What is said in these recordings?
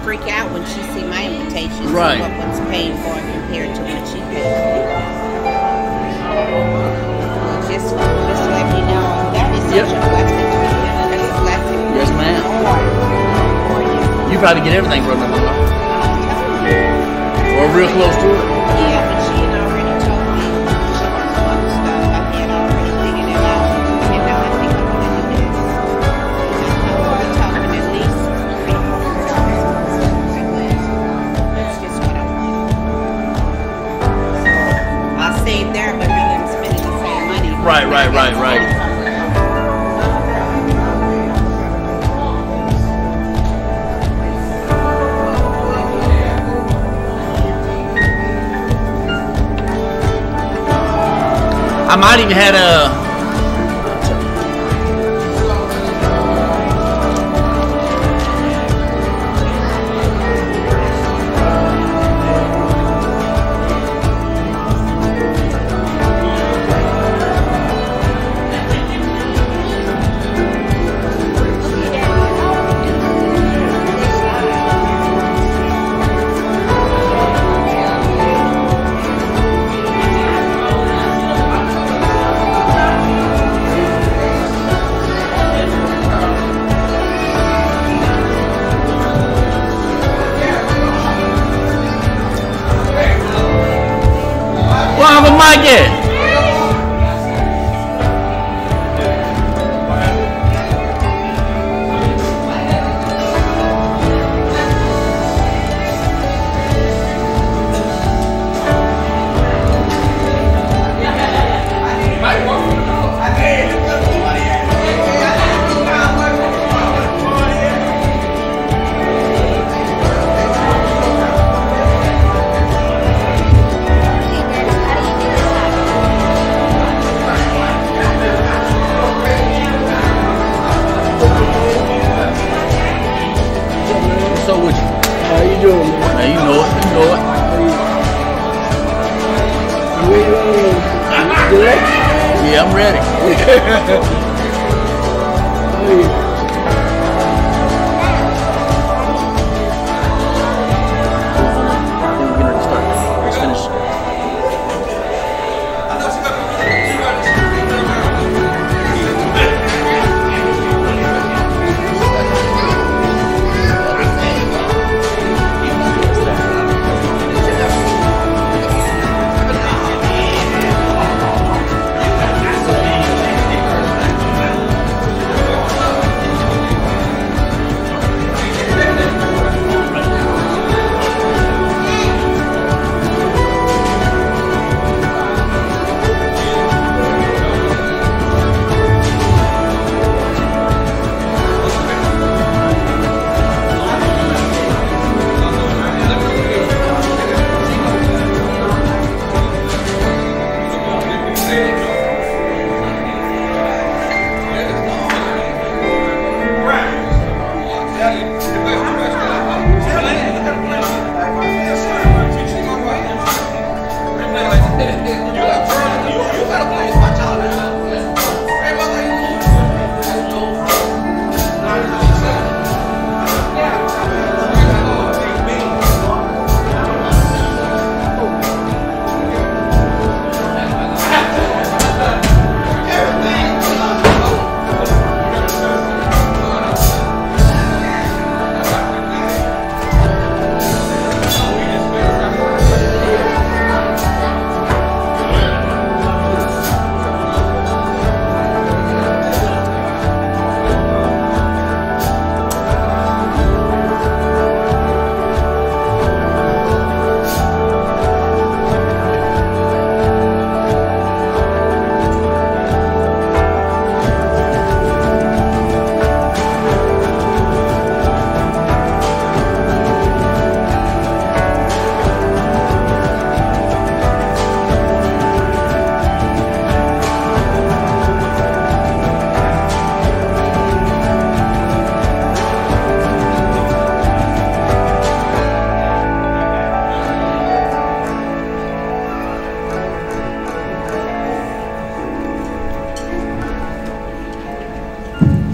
freak out when she see my invitations. Right. And what's paid for compared to what she paid for. Just let me know. That is such a blessing. That's a blessing. Yes, ma'am. You probably get everything from them, huh? Or real close to it. Yeah, but she had already told me some other stuff. I had already figured it out. And now I think I'm going to do this. We're talking at least 3 or 4 hours. That's just what I want. I'll save there, but rather than spending the same money. Right. I might even had a Mike. Yeah, I'm ready. Let's finish.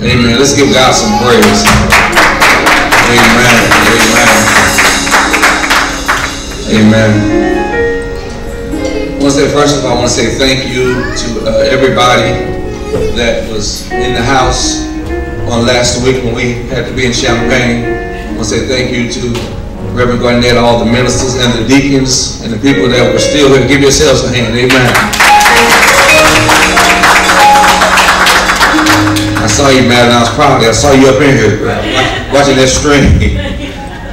Amen. Let's give God some praise. Amen. Amen. Amen. I want to say, first of all, I want to say thank you to everybody that was in the house on last week when we had to be in Champaign. I want to say thank you to Reverend Garnett, all the ministers and the deacons and the people that were still here. Give yourselves a hand. Amen. I saw you, Madeline. I was proud of you. I saw you up in here watching that stream.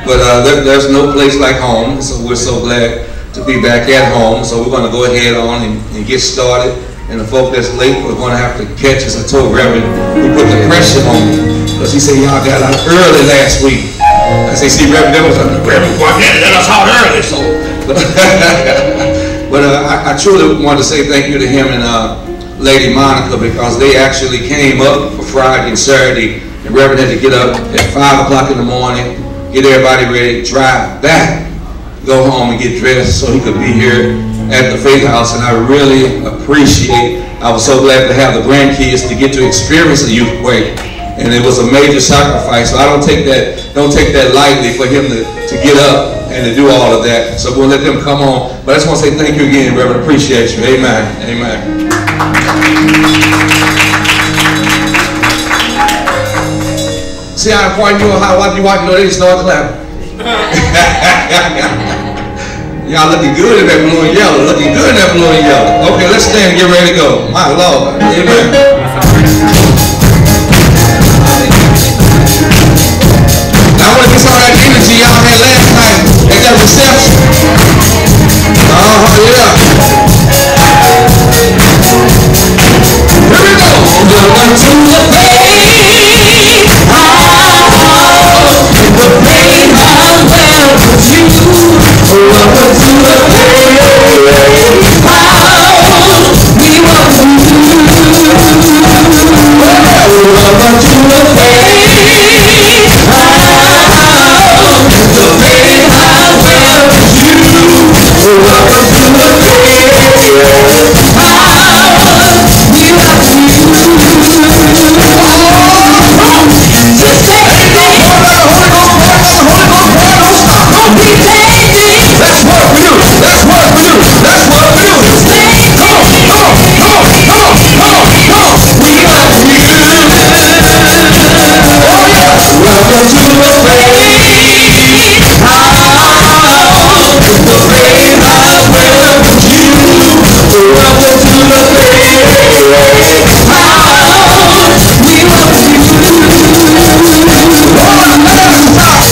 But there's no place like home, so we're so glad to be back at home. So we're going to go ahead on and get started. And the folk that's late, we're going to have to catch us. I told Reverend, he put the pressure on me because he said y'all got out early last week. I say, see, Reverend, that was Reverend Garnett let us out early. So, but I truly want to say thank you to him and Lady Monica, because they actually came up for Friday and Saturday. And Reverend had to get up at 5 o'clock in the morning, get everybody ready, drive back, go home and get dressed so he could be here at the Faith House. And I really appreciate, I was so glad to have the grandkids to get to experience the youth quake. And it was a major sacrifice. So I don't take that lightly for him to get up and to do all of that. So we'll let them come on. But I just want to say thank you again, Reverend. Appreciate you. Amen. Amen. See how important you are, how what you want to know, they start clapping. Y'all looking good in that blue and yellow. Looking good in that blue and yellow. Okay, let's stand and get ready to go. My Lord. Amen. I want to get some of that energy y'all had last night at that reception. Yeah. Here we go. Welcome to the faith house. The faith house welcomes you. Welcome to the faith house. We welcome you. Welcome to the faith house. The faith house welcomes you. Welcome to the faith house. We welcome you. Just take it. Don't be taking. That's what we do. That's what we do. That's what we do. Come on, come on, come on, come on, come on, come on. We welcome you. Oh yeah. Welcome to the faith house. The faith house welcomes you. Welcome to the faith house. We welcome you.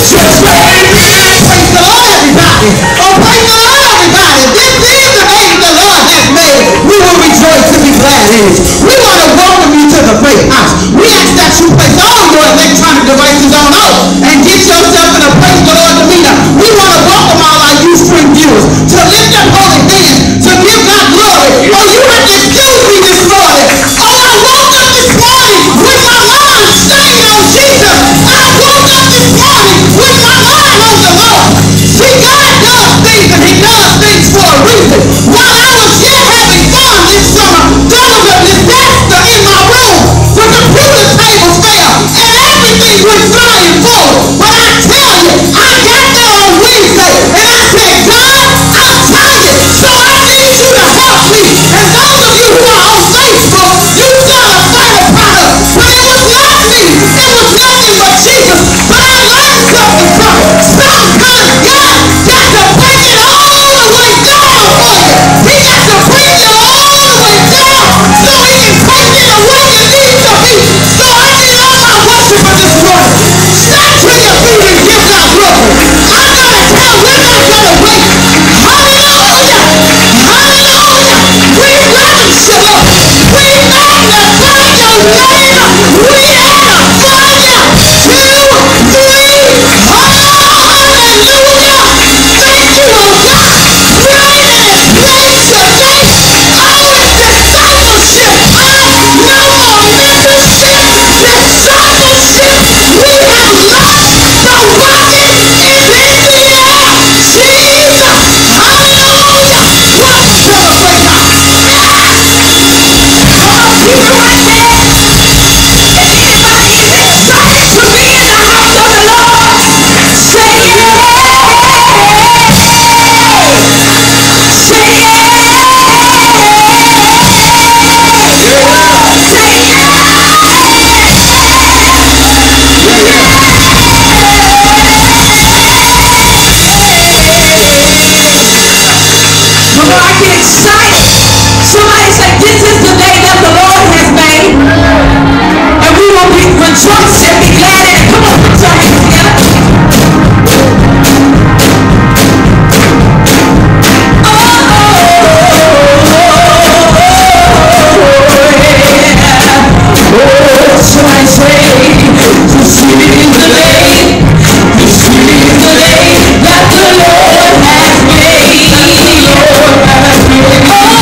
Just praise the Lord, everybody. Oh, praise the Lord, everybody. This is the day the Lord has made. We will rejoice and be glad in it. We want to welcome you to the Faith House. We ask that you place all your electronic devices on off and get yourself in a praise the Lord demeanor. We want to welcome all our Ustream viewers to lift up holy hands, to give God glory. Oh, you have to excuse me this morning. Oh, I woke up this morning with my mind stayed on Jesus. I woke up this morning with my mind on the Lord. See, God does things, and he does things for a reason. While I was yet having fun this summer, there was a disaster in my room. The computer table fell, and everything went flying forward. But I tell know I get excited. Somebody say, this is the day that the Lord has made. And we will be rejoice and be glad in it. Come on, put your hands together. Somebody say, this is the day, this is the day that the Lord has made. Oh,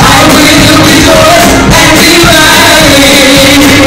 I will rejoice and be glad in it.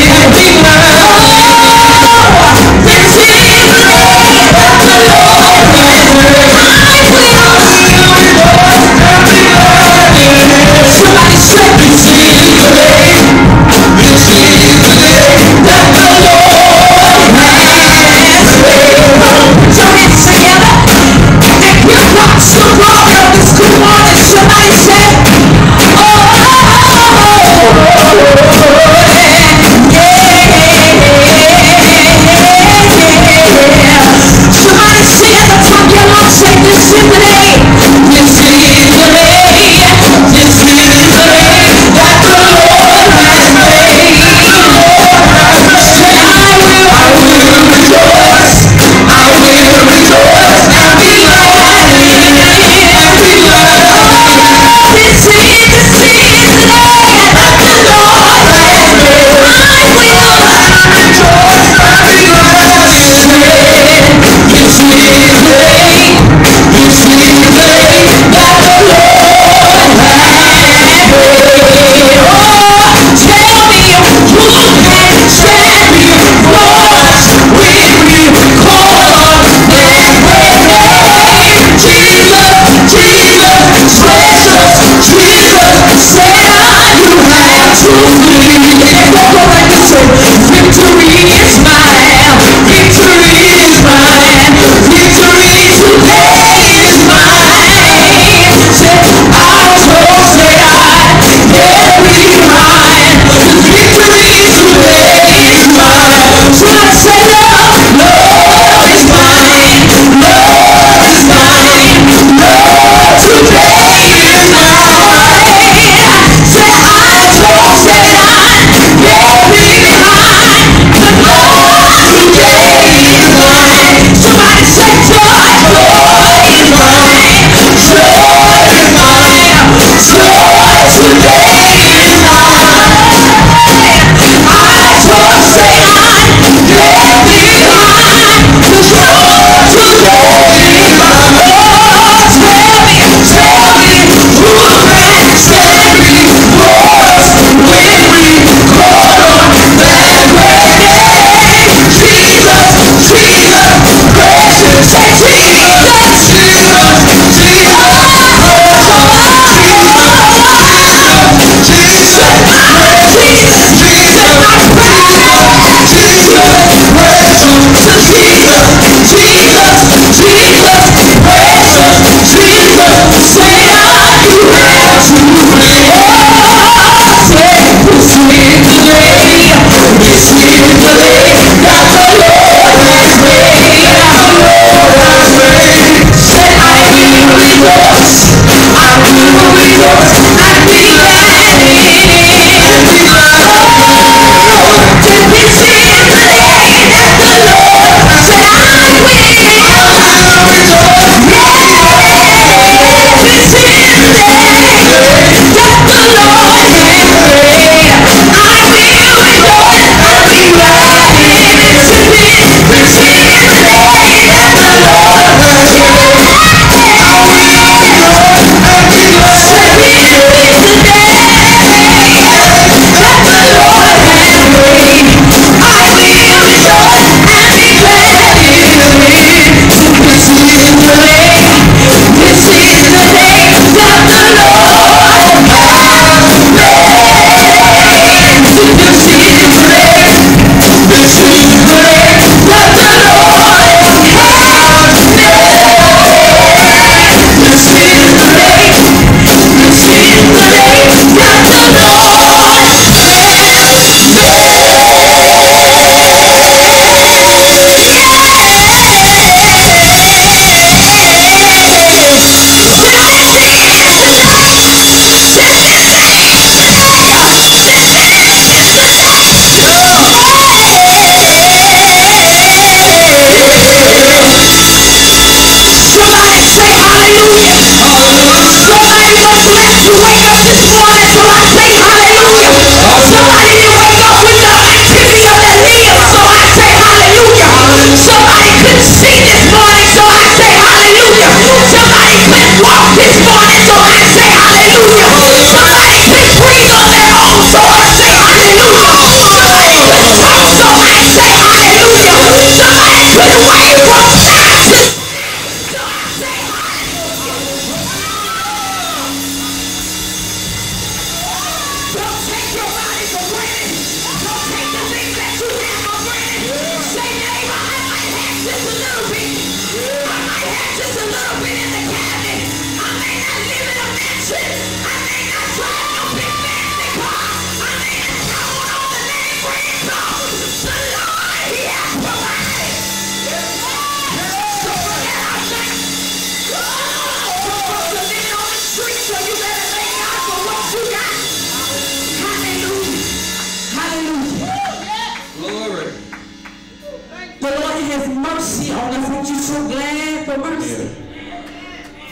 His mercy on us. Aren't you so glad for mercy?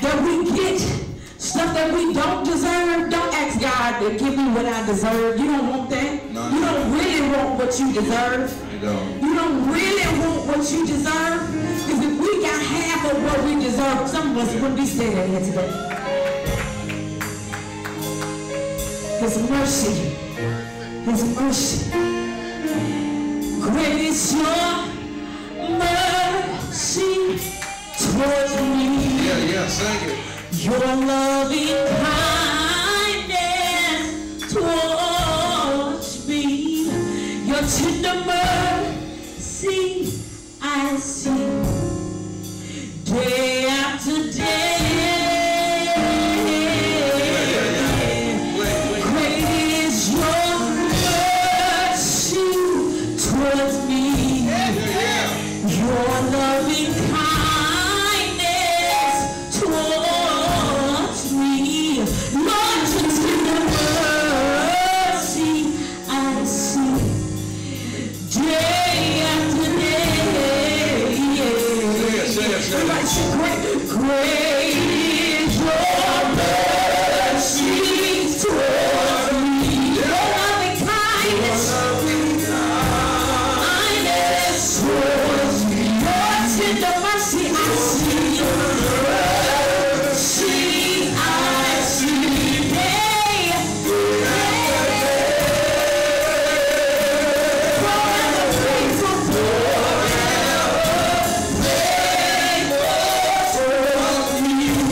That we get stuff that we don't deserve. Don't ask God to give me what I deserve. You don't want that. No, you don't really want what you deserve. You don't really want what you deserve. Because if we got half of what we deserve, some of us wouldn't be standing here today. His mercy. His mercy. Great is your mercy towards me. Yeah, sing it. Your loving kindness towards me. Your tender mercy I see day after day. Great is your mercy towards me. Your loving kindness towards me. Lord, your tender mercy I see day after day. Everybody say, great is your mercy towards me. Your loving kindness towards me. Your tender mercy I see. I see day forever faithful, forever faithful towards me.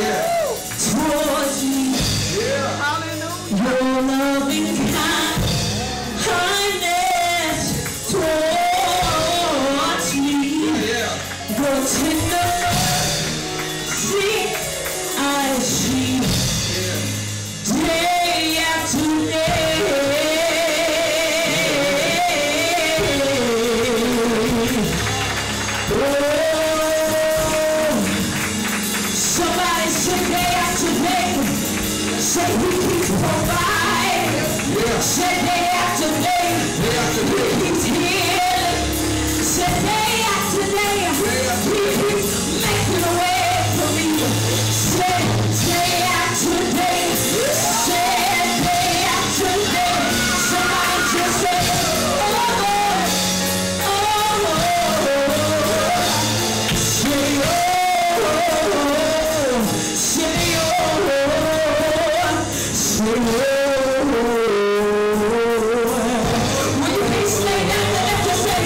towards me. Your loving kindness towards me. Your tender mercy I see day after day. Oh, somebody say day after day. Say he keeps providing. Say day after day. He keeps healing. Say day after day. He keeps making a way for me. Say day after day. Say day after day. Somebody just say, oh, oh, say, oh, say, oh, when you can't stay down, just say,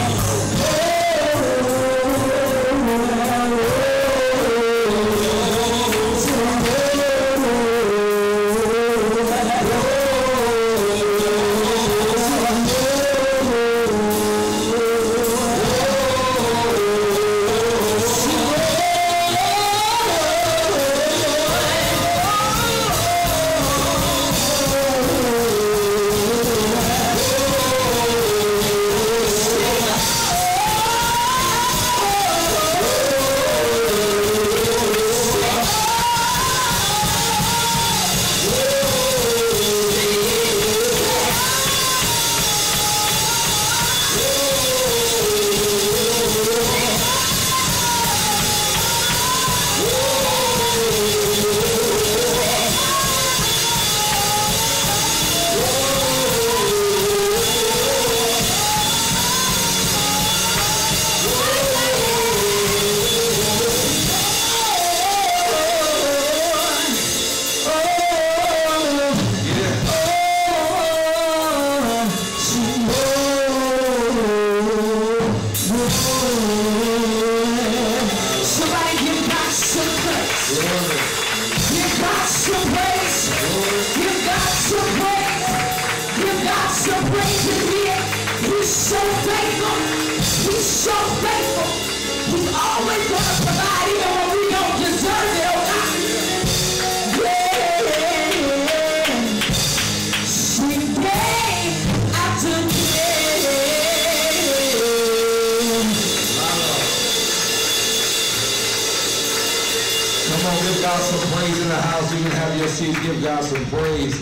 Give God some praise.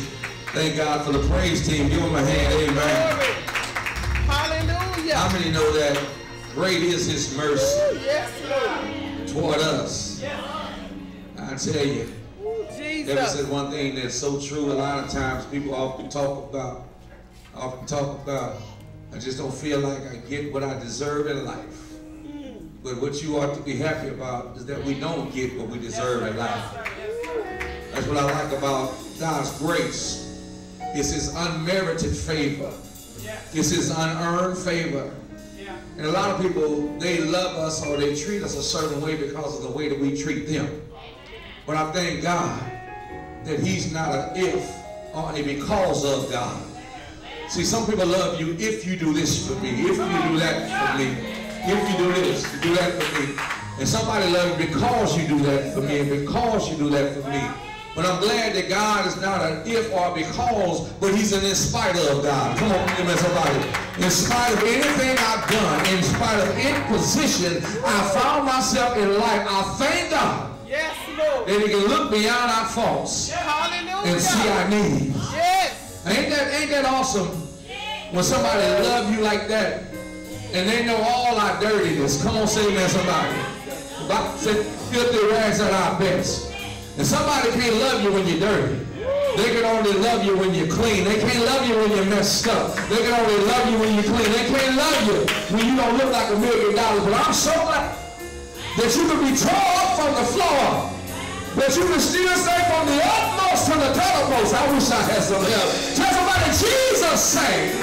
Thank God for the praise team. Give them a hand. Amen. Hallelujah. How many know that great is his mercy toward us? I tell you, Ever said one thing that's so true. A lot of times people often talk about, I just don't feel like I get what I deserve in life. But what you ought to be happy about is that we don't get what we deserve in life. That's what I like about God's grace. It's his unmerited favor. It's his unearned favor. And a lot of people, they love us or they treat us a certain way because of the way that we treat them. But I thank God that he's not an if or a because of God. See, some people love you if you do this for me, if you do that for me, if you do this, you do that for me. And somebody loves you because you do that for me and because you do that for me. But I'm glad that God is not an if or a because, but he's an in spite of God. Come on, amen, somebody. In spite of anything I've done, in spite of any position I found myself in life, I thank God that he can look beyond our faults and see our needs. Ain't that awesome when somebody love you like that and they know all our dirtiness? Come on, say amen, somebody. Say filthy rags at our best. And somebody can't love you when you're dirty. They can only love you when you're clean. They can't love you when you're messed up. They can only love you when you're clean. They can't love you when you don't look like $1 million. But I'm so glad that you can be tore up from the floor, but you can still say from the utmost to the topmost. I wish I had some help. Tell somebody, Jesus saved.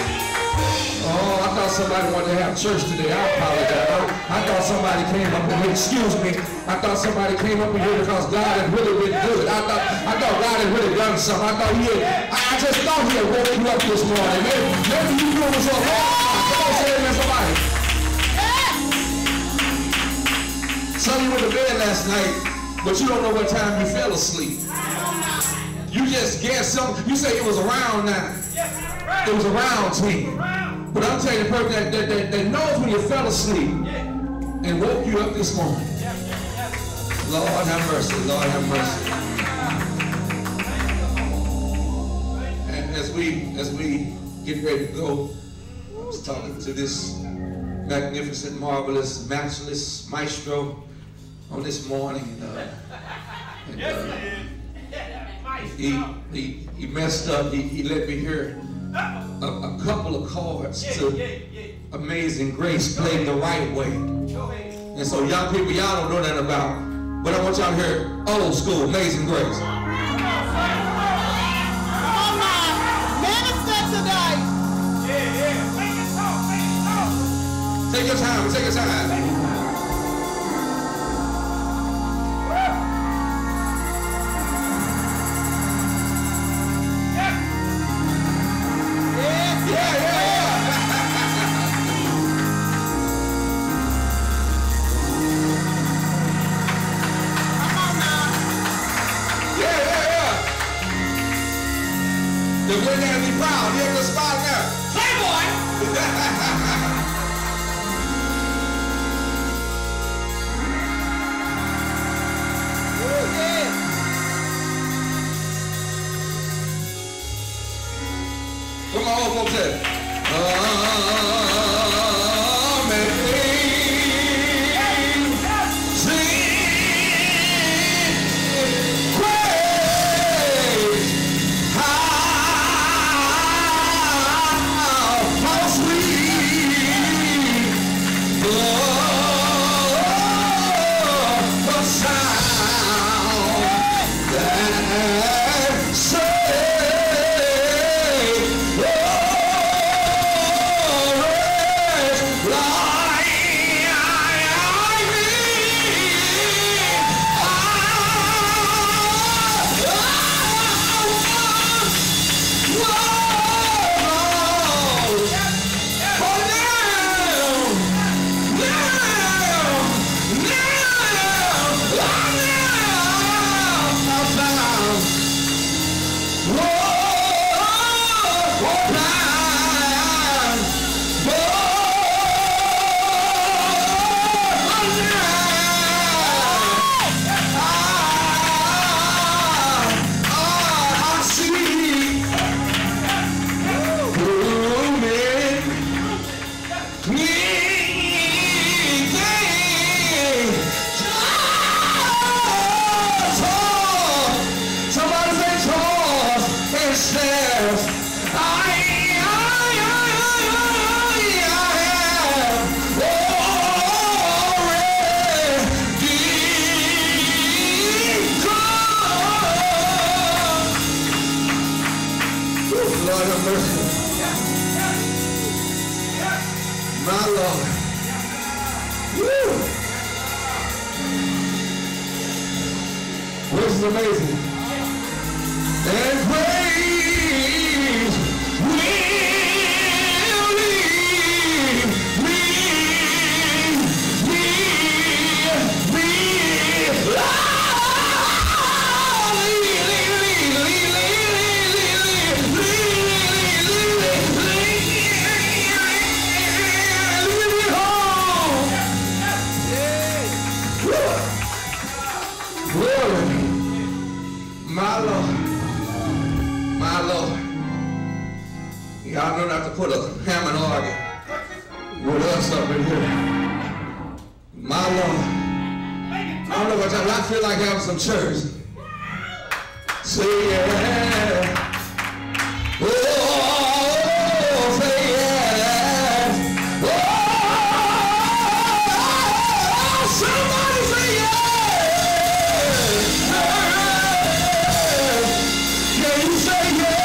Oh, I thought somebody wanted to have church today. I apologize. I thought somebody came up in here. Excuse me. I thought somebody came up in here because God had really been good. I thought God had really done something. I just thought he had woke you up this morning. Maybe you knew it was your fault. Come on, say amen, somebody. Some of you went to bed last night, but you don't know what time you fell asleep. You just guessed something. You say it was around 9. It was around 10. But I'm telling you, the person that knows when you fell asleep and woke you up this morning. Lord have mercy. Lord have mercy. And as we get ready to go, I was talking to this magnificent, marvelous, matchless maestro on this morning. He messed up. He let me hear a couple of chords to Amazing Grace played the right way. And so young people, y'all don't know that about. But I want y'all to hear old school Amazing Grace. Come on, minister today. Take your time, take your time. We're going to be proud. You're in the spot now. Playboy! Oh, yeah. Come on, old folks here. My Lord. Woo. This is amazing. And praise will lead me. My Lord. Y'all know not to put a Hammond organ with us up in here. My Lord. I don't know about y'all, I feel like having some church. Say yeah. Oh, say yeah. Oh, somebody say yeah. Can you say yeah?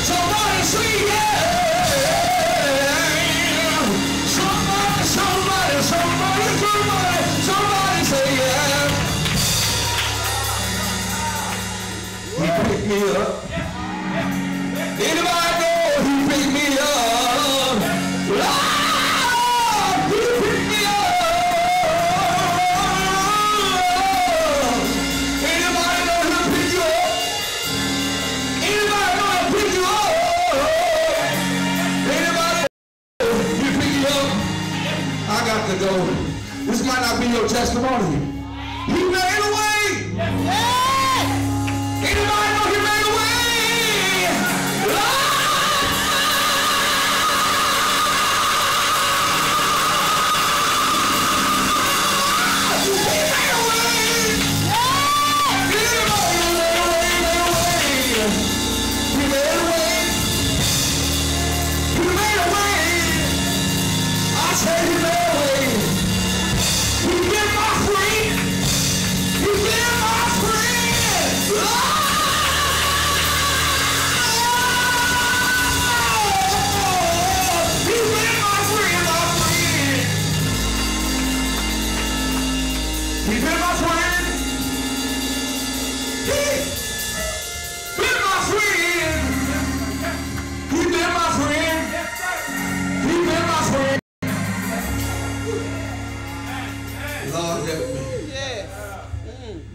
Somebody say yeah. like to go. This might not be your testimony. He made a way. Anybody know he made a way?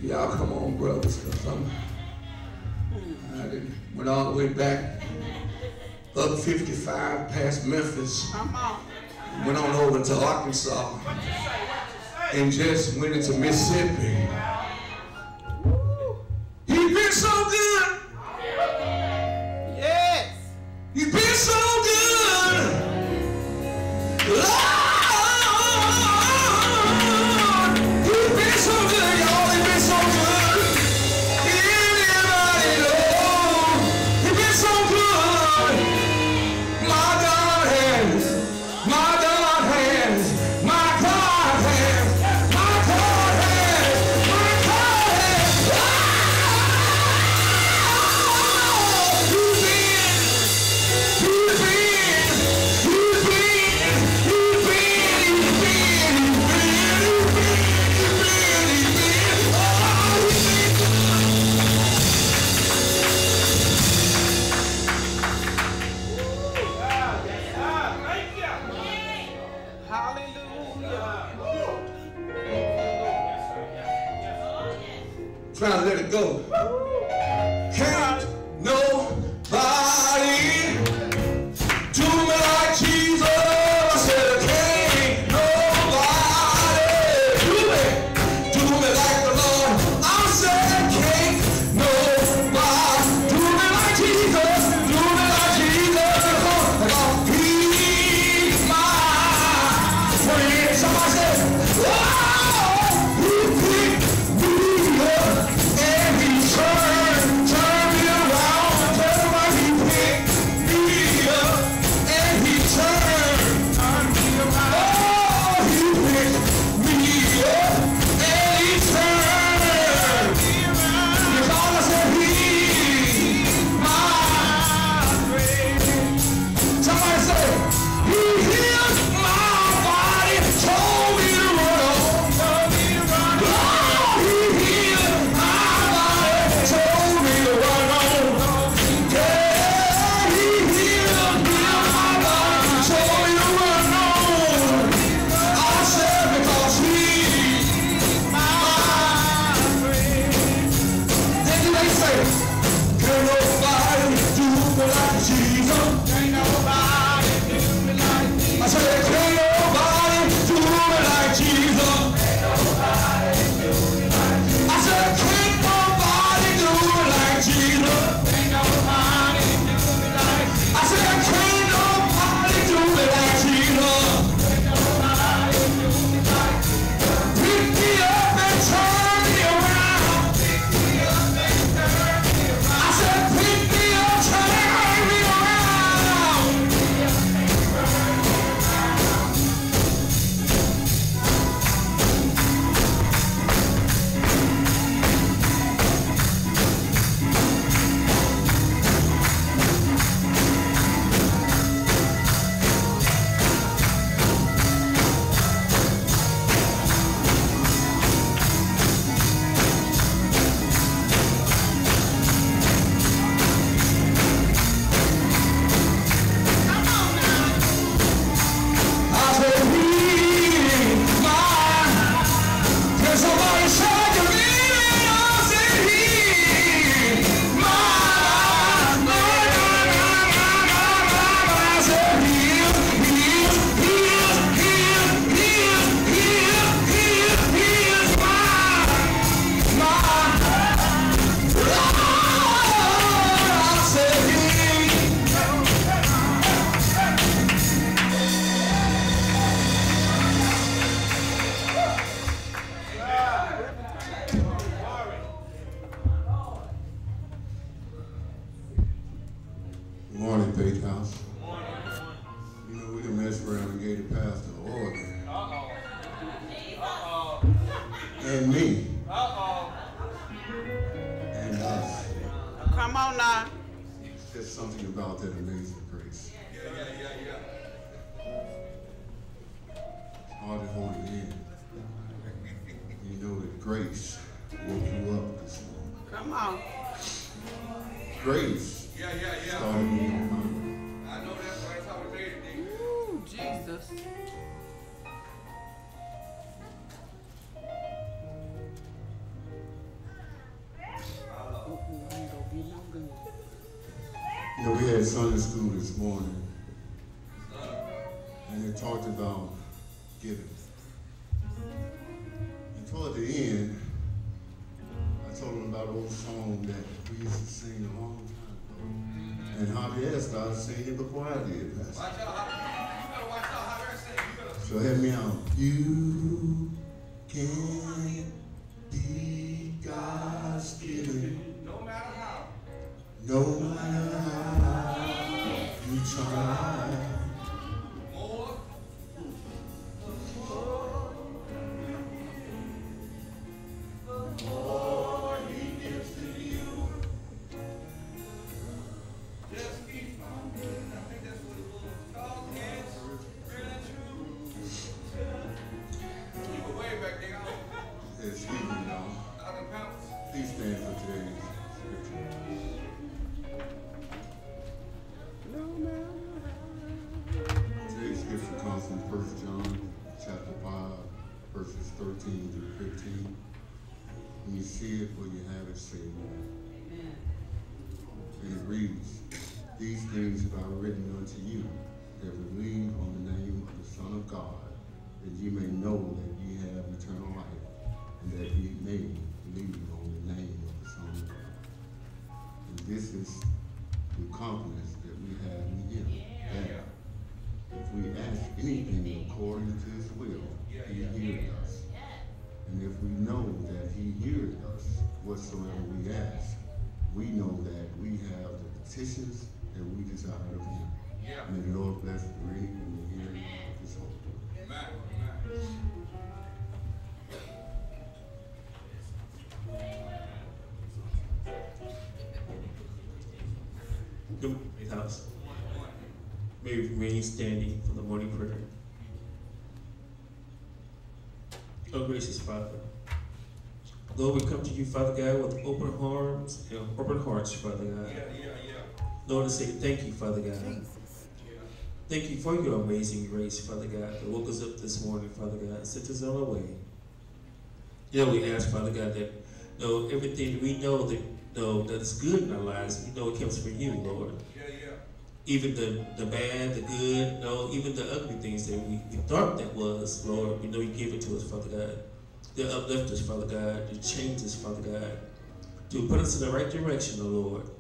Y'all come on, brothers, because I went all the way back up 55 past Memphis, went on over to Arkansas, and just went into Mississippi. He's been so good. Yes. He's been so good. Lord, he's been so good, y'all. He's been so good. Anybody know? He's been so good. My God has. My God has. My God has. My God has. My God has. Trying to let it go. Can't nobody do me like Jesus. I said, can't nobody do me like the Lord. I said, can't nobody do me like Jesus. Do me like Jesus. He's my friend. Somebody said, oh, he picked me up. And he turned me around, turned around, he picked me up, and he turned me around. Oh, he picked me up, and he turned me around. Because all I said, he's my friend. Somebody say, he healed my body, told me to run on, told me to run on. Oh, he healed my told me to run on. Yeah, he healed my body. Told me to run on. I said because he's my friend. Then they say, can't nobody do me like Jesus. Can't nobody do me like Jesus. I said, can't nobody do me like Jesus. Can't nobody do me like Jesus. I said, can't nobody do me like Jesus. Ain't nobody do me like Jesus. I said, can't nobody do me like Jesus. Ain't nobody do me like Jesus. Pick me up and turn me around. Pick me up and turn me around. I said, pick me up, turn me around. Good morning, Faith House. You know, we done messed around and gave the pastor an order. And me. And us. Come on now. There's something about that amazing grace. It's hard to hold it in. You know that grace woke you up this morning. Come on. Grace started me on my way. I know that's right. That's how we made it, nigga. Ooh, Jesus. You know, we had Sunday school this morning, and they talked about giving. And toward the end, I told them about an old song that we used to sing a long time ago, and how they asked God to sing it before I did, Pastor. Watch out, you better watch out how they're saying. You better. So help me out. You can't be God's giving. No matter how. No matter how you try. More. More he gives to you. Just keep on moving. I think that's what it was called. Yes. Really true. Keep away back there. Excuse me, y'all. 1,000 pounds. Please stand for today's scripture. Today's scripture comes from 1 John chapter 5, verses 13 through 15. When you see it or you have it, say amen. And it reads, these things have I written unto you that believe on the name of the Son of God, that ye may know that ye have eternal life, and that ye may believe on the name of the Son of God. And this is the confidence that we have in him, that if we ask anything according to his will, he hears us. And if we know that he hears us whatsoever we ask, we know that we have the petitions that we desire of him. May the Lord bless the reading and the hearing of his holy word. Amen. Good morning, Faith House. May we remain standing for the morning prayer. Oh, gracious Father, Lord, we come to you, Father God, with open arms and open hearts, Father God. Lord, to say thank you, Father God. Thank you for your amazing grace, Father God, that woke us up this morning, Father God, and sent us on our way. We ask, Father God, that everything we know that is good in our lives, we know it comes from you, Lord. Even the bad, the good, even the ugly things that we thought that was, Lord, we know you give it to us, Father God. To uplift us, Father God, to change us, Father God, to put us in the right direction, Lord.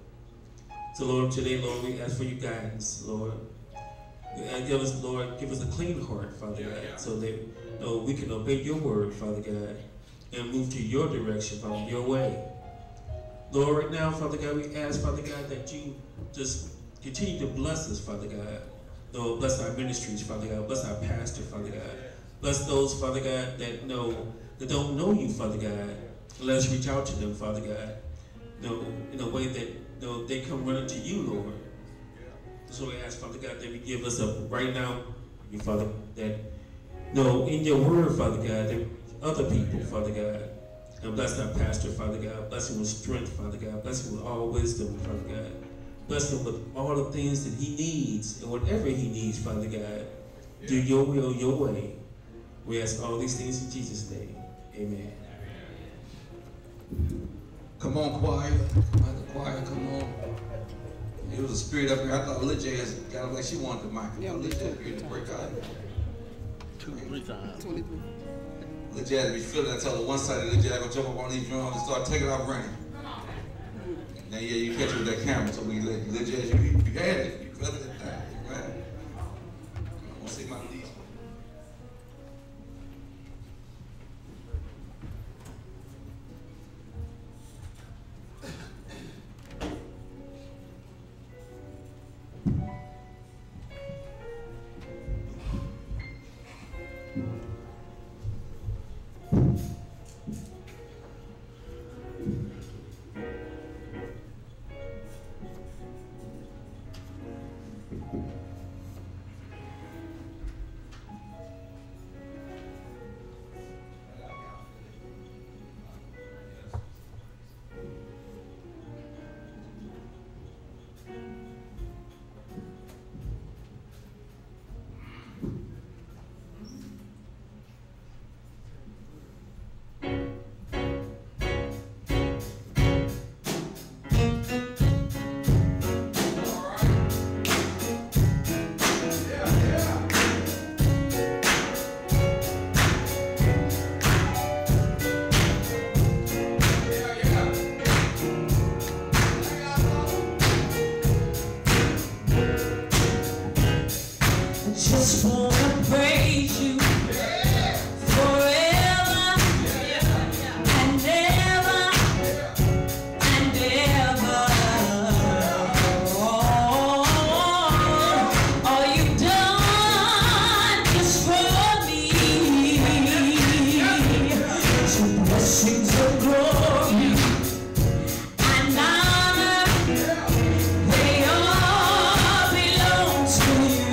So, Lord, today, Lord, we ask for your guidance, Lord. Give us a clean heart, Father God, so that we can obey your word, Father God, and move to your direction, Father, your way. Lord, right now, Father God, we ask, Father God, that you just continue to bless us, Father God. Lord, bless our ministries, Father God. Bless our pastor, Father God. Bless those, Father God, that don't know you, Father God. Let us reach out to them, Father God. In a way that they come running to you, Lord. So we ask, Father God, that we give us up right now, you Father, that in your word, Father God, that other people, Father God, and bless our pastor, Father God. Bless him with strength, Father God. Bless him with all wisdom, Father God. Bless him with all the things that he needs, and whatever he needs, Father God. Do your will, your way. We ask all these things in Jesus' name. Amen. Come on, choir. The choir, come on. It was a spirit up here. I thought Lil Jazz got up like she wanted the mic. Lil Jazz here to break out. 2-3 times. 23. Lil Jazz be feeling. I tell her one side of Lil Jazz gonna jump up on these drums and start taking off running. Now, you catch her with that camera, so we let Lil Jazz, you had it. You felt it at that. Right? I'm gonna see my knees. just wanna praise you forever and ever and ever. Oh, all you've done is for me. So blessings of glory and honor, they all belong to you.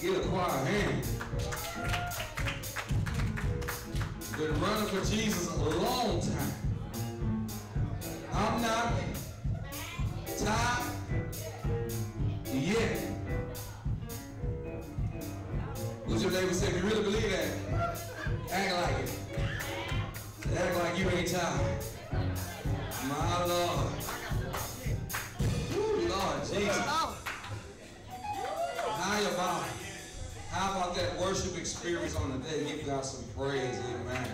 Get a choir hand. Been running for Jesus a long time. I'm not tired yet. What's your neighbor say? You really believe that? Act like it. Act like you ain't tired. My Lord. Ooh, Lord Jesus. How about that worship experience on the day? Give God some praise. Amen. Amen.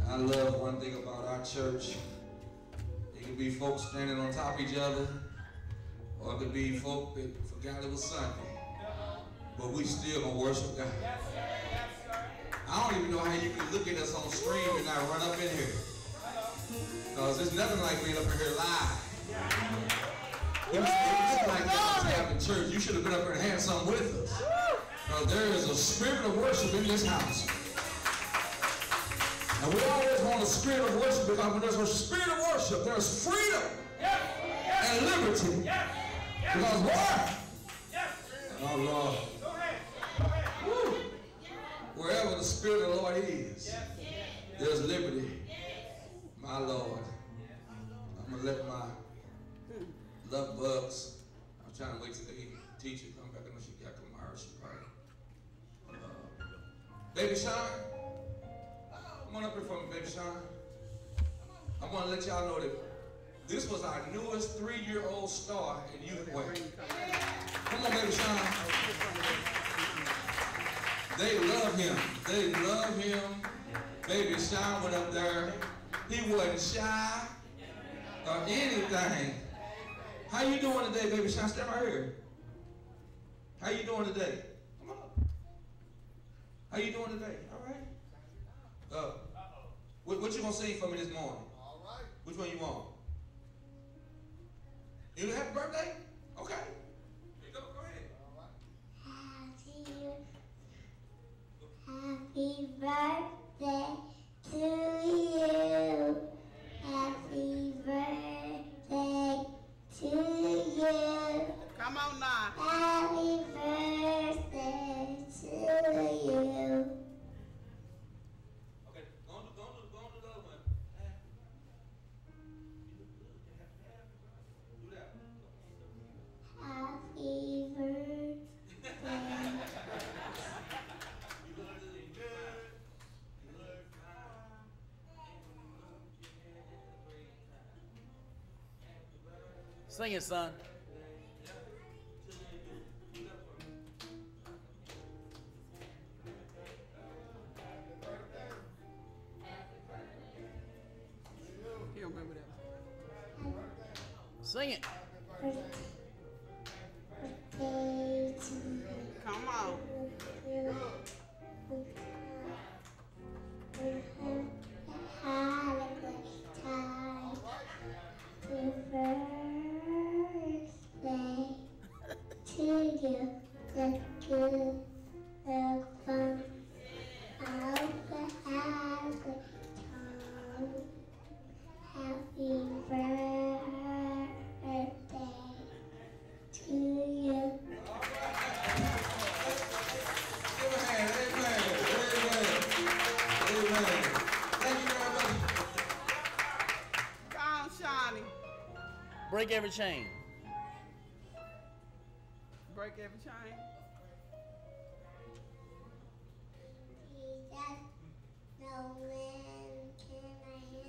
I love one thing about our church. It could be folks standing on top of each other, or it could be folk that forgot it was Sunday. But we still gonna worship God. I don't even know how you can look at us on stream and not run up in here. Because it's nothing like being up in here live. It looked like that was happening in church. You should have been up here and had something with us. Because there is a spirit of worship in this house. And we always want a spirit of worship because when there's a spirit of worship, there's freedom and liberty. Because what? Oh Lord. Wherever the Spirit of the Lord is, there's liberty. My Lord. I'm going to let my love bugs. I'm trying to wait till the teacher come back. I know she got tomorrow. She probably. Baby Sean. Come on up here for me, Baby Sean. I want to let y'all know that this was our newest 3-year-old star in youth way. Come on, Baby Sean. They love him. They love him. Baby Sean went up there. He wasn't shy or anything. How you doing today, Baby Sean? Stand right here. How you doing today? Come on up. How you doing today? All right. What you gonna sing for me this morning? All right. Which one you want? You happy birthday? Okay. Here you go. Go ahead. All right. Happy birthday to you. Sing it, son. He don't remember that. Sing it. Come on. Break every chain. Break every chain. No man can handle me.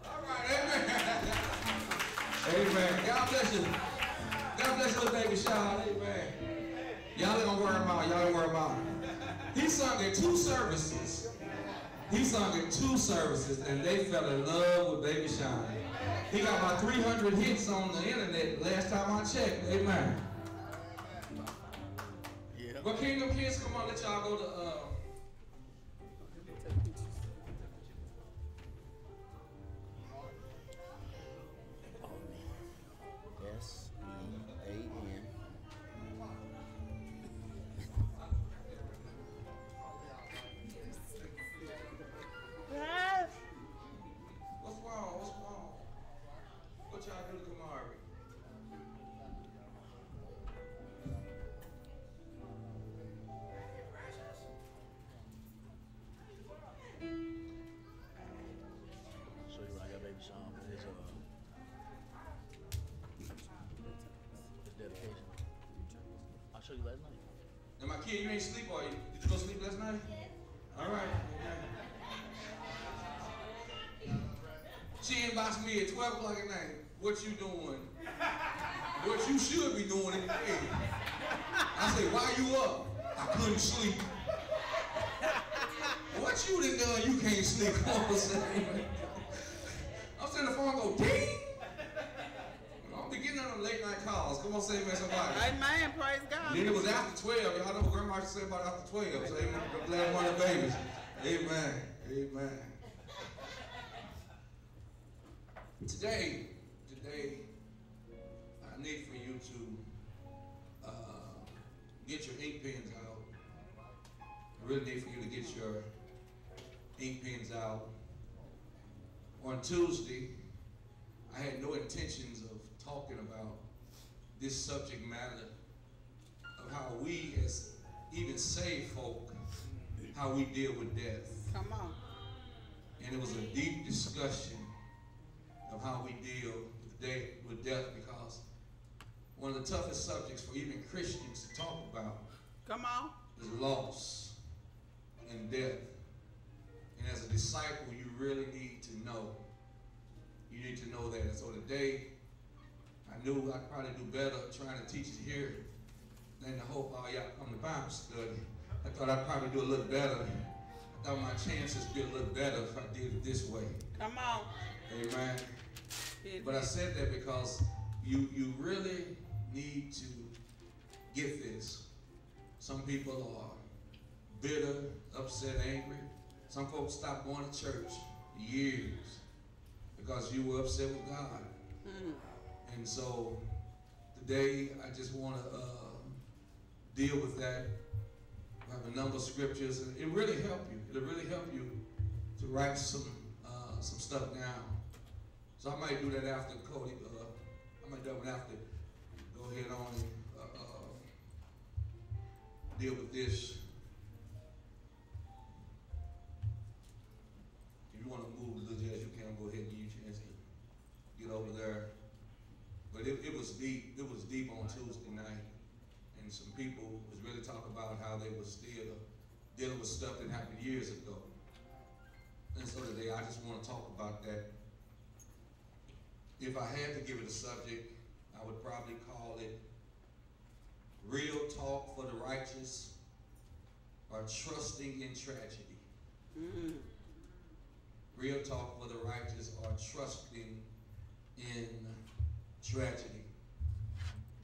All right, amen. Amen. God bless you. God bless you, little baby Sean. Amen. Y'all ain't gonna worry about. Y'all ain't worry about. He sung in 2 services. He sung in 2 services, and they fell in love with Baby Sean. He got about 300 hits on the internet last time I checked. Amen. Yeah. But Kingdom Kids, come on, let y'all go to S-E-A-N. What's wrong? What's wrong? What y'all do to Kamari? Show you where I got Baby Sean for his dedication. I'll show you last night. Now my kid, you ain't sleep, are you? Did you go sleep last night? All right. She inboxed me at 12 o'clock at night. What you doing? What you should be doing in the day. I said, why you up? I couldn't sleep. What you done done you can't sleep? I'm sitting on the phone and go, ding! I'll be getting on them late night calls. Come on, say amen, somebody. Amen, praise God. Then it was after 12. Y'all know what Grandma used to say about after 12. So amen. I'm glad one of the babies. Amen. Amen. Today, I need for you to get your ink pens out. I really need for you to get your ink pens out. On Tuesday, I had no intentions of talking about this subject matter of how we as even saved folk, how we deal with death. Come on. And it was a deep discussion of how we deal with death, because one of the toughest subjects for even Christians to talk about is loss and death. And as a disciple, you really need to know. You need to know that. And so today, I knew I'd probably do better trying to teach it here than to hope all y'all come to Bible study. I thought I'd probably do a little better. I thought my chances would be a little better if I did it this way. Come on. Amen. But I said that because you really need to get this. Some people are bitter, upset, angry. Some folks stopped going to church for years because you were upset with God. And so today I just want to deal with that. I have a number of scriptures, and it really help you. It'll really help you to write some stuff down. So I might do that after Cody. I might do that one after. Go ahead on and deal with this. If you want to move as little as you can, go ahead and give you a chance to get over there. But it was deep. It was deep on Tuesday night. And some people was really talking about how they were still dealing with stuff that happened years ago. And so today I just want to talk about that. If I had to give it a subject, I would probably call it Real Talk for the Righteous or Trusting in Tragedy. Real Talk for the Righteous or Trusting in Tragedy.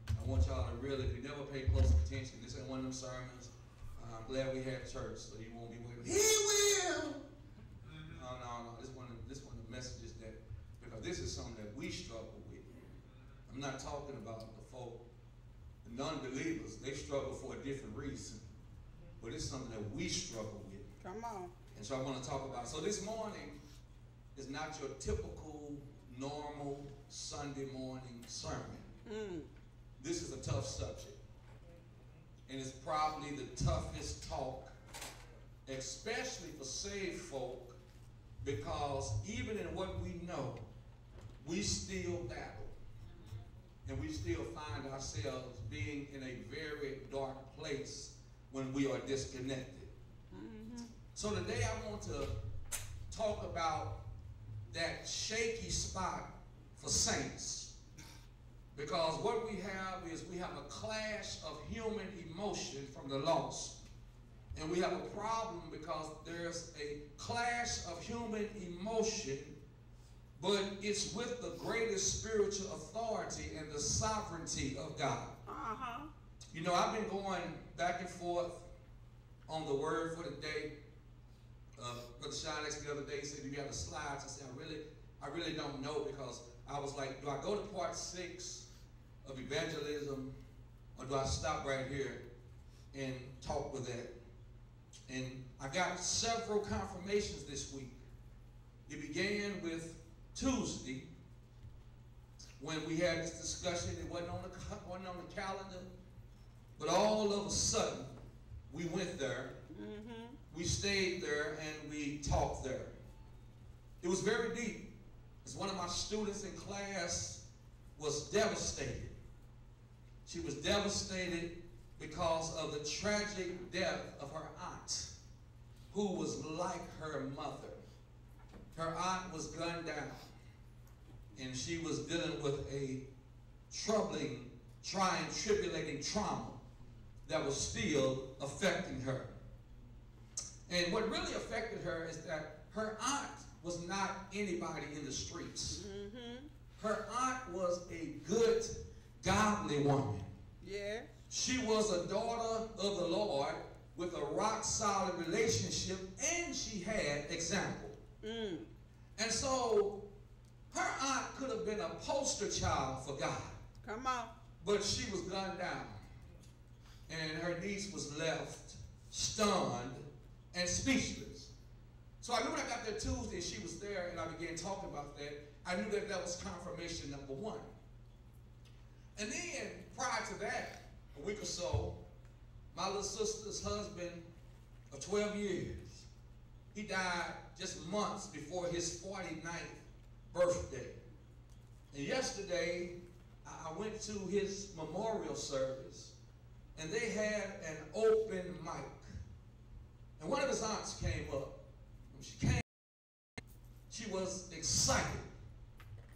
I want y'all to really, if you never pay close attention, this ain't one of them sermons. I'm glad we had church, so you won't be waiting. He will! No. This one of the messages that, because this is something that we struggle with. I'm not talking about the folk, the non-believers. They struggle for a different reason. But it's something that we struggle with. Come on. And so I want to talk about. So this morning is not your typical, normal Sunday morning sermon. This is a tough subject. And it's probably the toughest talk, especially for saved folk, because even in what we know, we still battle. And we still find ourselves being in a very dark place when we are disconnected. So today I want to talk about that shaky spot for saints. Because what we have is we have a clash of human emotion from the lost. And we have a problem because there's a clash of human emotion, but it's with the greatest spiritual authority and the sovereignty of God. You know, I've been going back and forth on the word for the day. Brother Sean asked me the other day, he said, do you have the slides? I said, I really don't know, because I was like, do I go to part 6 of evangelism, or do I stop right here and talk with that? And I got several confirmations this week. It began with Tuesday, when we had this discussion. It wasn't on the calendar, but all of a sudden, we went there, we stayed there, and we talked there. It was very deep. As one of my students in class was devastated. She was devastated because of the tragic death of her aunt, who was like her mother. Her aunt was gunned down, and she was dealing with a troubling, tribulating trauma that was still affecting her. And what really affected her is that her aunt was not anybody in the streets. Her aunt was a good, godly woman. Yeah. She was a daughter of the Lord with a rock-solid relationship, and she had example. And so her aunt could have been a poster child for God. Come on. But she was gunned down, and her niece was left stunned and speechless. So I knew when I got there Tuesday, she was there, and I began talking about that. I knew that that was confirmation number 1. And then, prior to that, a week or so, my little sister's husband of 12 years, he died just months before his 49th birthday. And yesterday, I went to his memorial service, and they had an open mic. And one of his aunts came up. When she came, she was excited,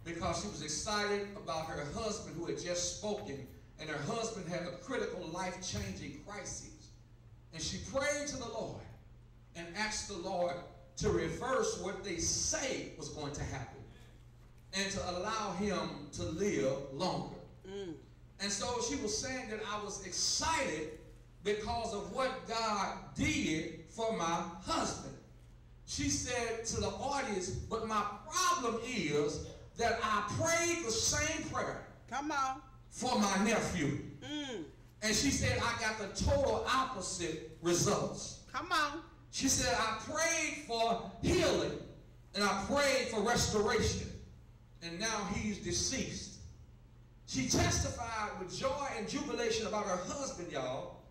because she was excited about her husband who had just spoken, and her husband had a critical, life-changing crisis. And she prayed to the Lord and asked the Lord to reverse what they say was going to happen and to allow him to live longer. And so she was saying that I was excited because of what God did for my husband. She said to the audience, but my problem is that I prayed the same prayer. Come on. For my nephew. And she said, I got the total opposite results. Come on. She said, I prayed for healing, and I prayed for restoration, and now he's deceased. She testified with joy and jubilation about her husband, y'all,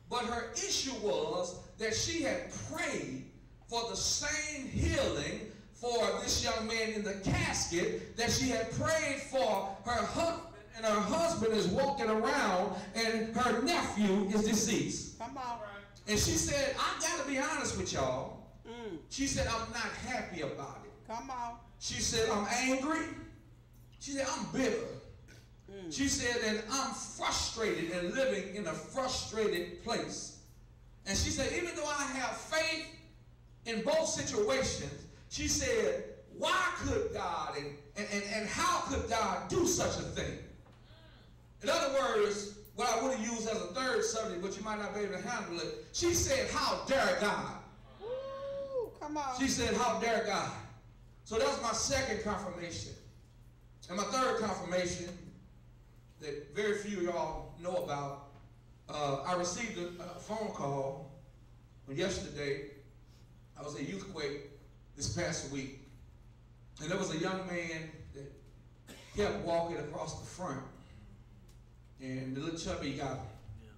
but her issue was that she had prayed for the same healing for this young man in the casket that she had prayed for her husband, and her husband is walking around and her nephew is deceased. Come on. And she said, I got to be honest with y'all, She said, I'm not happy about it. Come on. She said, I'm angry. She said, I'm bitter. She said, and I'm frustrated and living in a frustrated place. And she said, even though I have faith in both situations, she said, why could God and how could God do such a thing? In other words, what I would have used as a third subject, but you might not be able to handle it, she said, how dare God? Ooh, come on. She said, how dare God? So that was my second confirmation. And my third confirmation that very few of y'all know about, I received a phone call yesterday. I was at Youthquake this past week. And there was a young man that kept walking across the front. And the little chubby guy,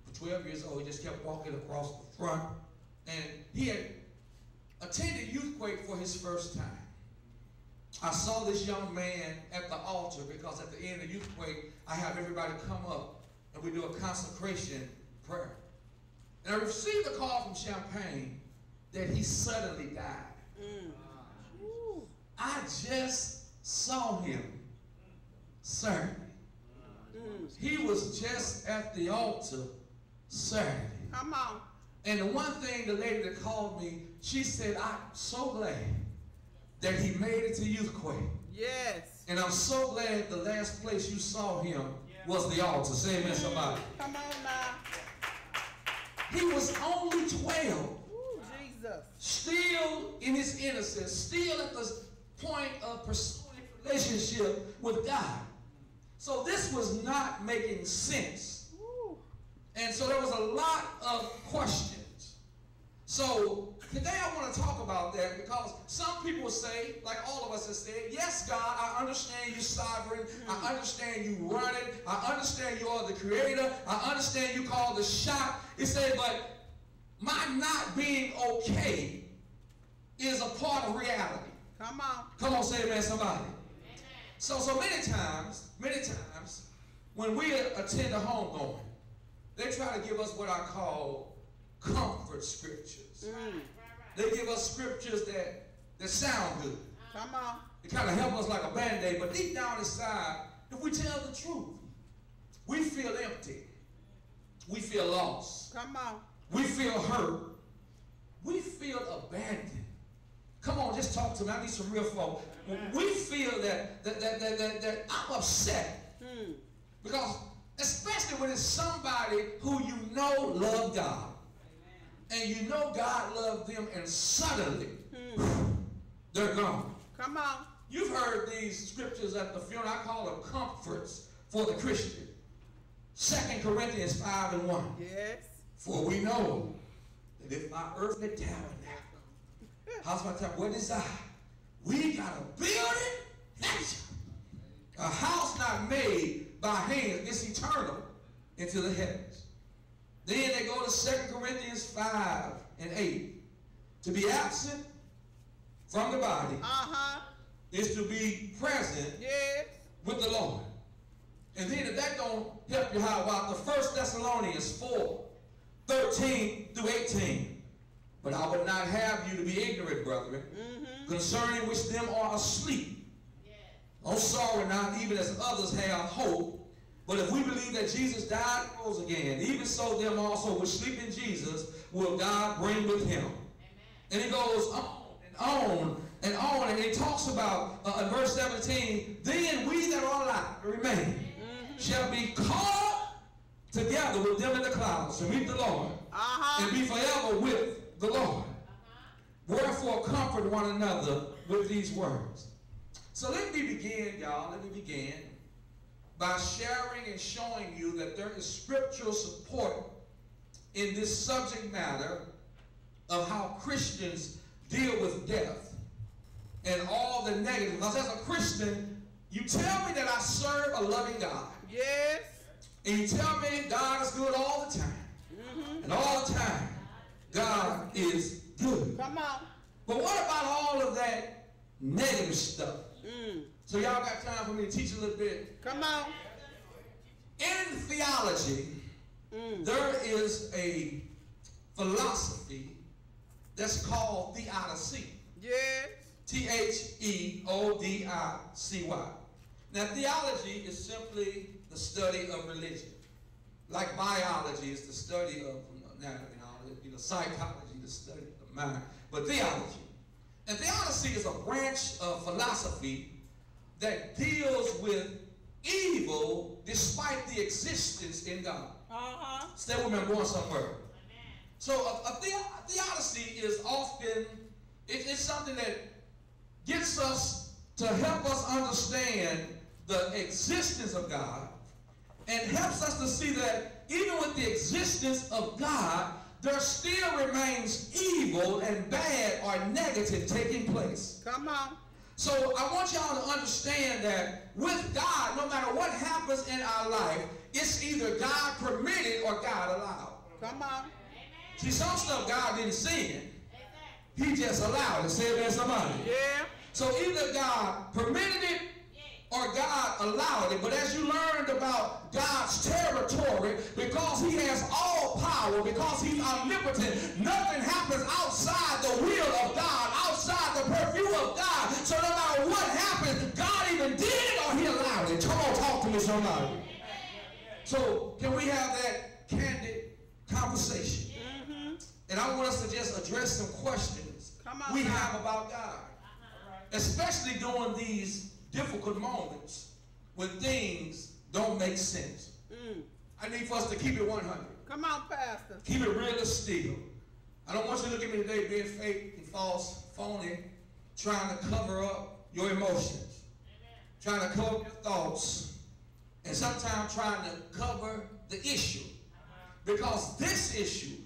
for 12 years old, he just kept walking across the front. And he had attended Youthquake for his first time. I saw this young man at the altar because at the end of Youthquake, I have everybody come up and we do a consecration prayer. And I received a call from Champaign that he suddenly died. I just saw him Saturday. He was just at the altar Saturday. Come on. And the one thing the lady that called me, she said, I'm so glad that he made it to Youthquake. Yes. And I'm so glad the last place you saw him was the altar. Say amen, somebody. Come on now. He was only 12. Ooh, Jesus. Still in his innocence. Still at the point of pursuing a relationship with God. So this was not making sense. Ooh. And so there was a lot of questions. So today I want to talk about that because some people say, like all of us have said, yes, God, I understand you're sovereign. I understand you run it. I understand you are the creator. I understand you call the shot. It said, but my not being okay is a part of reality. Come on. Come on, say amen, somebody. Amen. So many times, when we attend a homegoing, they try to give us what I call comfort scriptures. They give us scriptures that sound good. Come on. They kind of help us like a band-aid, but deep down inside, if we tell the truth, we feel empty. We feel lost. Come on. We feel hurt. We feel abandoned. Come on, just talk to me. I need some real folk. We feel that I'm upset. Because especially when it's somebody who you know love God. And you know God loved them and suddenly they're gone. Come on. You've heard these scriptures at the funeral. I call them comforts for the Christian. 2 Corinthians 5:1. Yes. For we know that if my earthly tabernacle, how's my tabernacle? What is I? We got a building, a house not made by hands. It's eternal into the heavens. Then they go to 2 Corinthians 5:8. To be absent from the body is to be present with the Lord. And then if that don't help you, how about the 1 Thessalonians 4:13 through 18? But I would not have you to be ignorant, brethren, concerning which them are asleep. Oh, sorrow not, even as others have hope. But if we believe that Jesus died and rose again, even so them also which sleep in Jesus will God bring with him. Amen. And it goes on and on and on. And it talks about, in verse 17, then we that are alive remain shall be caught together with them in the clouds to meet the Lord and be forever with the Lord. Wherefore comfort one another with these words. So let me begin, y'all. Let me begin by sharing and showing you that there is scriptural support in this subject matter of how Christians deal with death and all the negative. Because as a Christian, you tell me that I serve a loving God. Yes. And you tell me God is good all the time. And all the time, God is good. Come on. But what about all of that negative stuff? So y'all got time for me to teach a little bit? Come on. In theology, there is a philosophy that's called theodicy. Yes. Theodicy. Now, theology is simply the study of religion. Like biology is the study of anatomy, psychology, the study of the mind. But theology. And theodicy is a branch of philosophy that deals with evil despite the existence in God. Stay with me, I'm going somewhere. So a theodicy is often, it's something that gets us to help us understand the existence of God and helps us to see that even with the existence of God, there still remains evil and bad or negative taking place. Come on. So I want y'all to understand that with God, no matter what happens in our life, it's either God permitted or God allowed. Come on. See, some stuff God didn't send. He just allowed it. Say amen, somebody. Yeah. So either God permitted it or God allowed it. But as you learned about God's territory, because he has all power, because he's omnipotent, nothing happens outside the will of God, outside the purview of God. So no matter what happens, God either did it or he allowed it. Come on, talk to me, somebody. So can we have that candid conversation? And I want us to just address some questions we have about God. Especially during these difficult moments when things don't make sense. I need for us to keep it 100. Come on, Pastor. Keep it real and still. I don't want you to look at me today being fake and false, phony, trying to cover up your emotions, trying to cover up your thoughts, and sometimes trying to cover the issue. Because this issue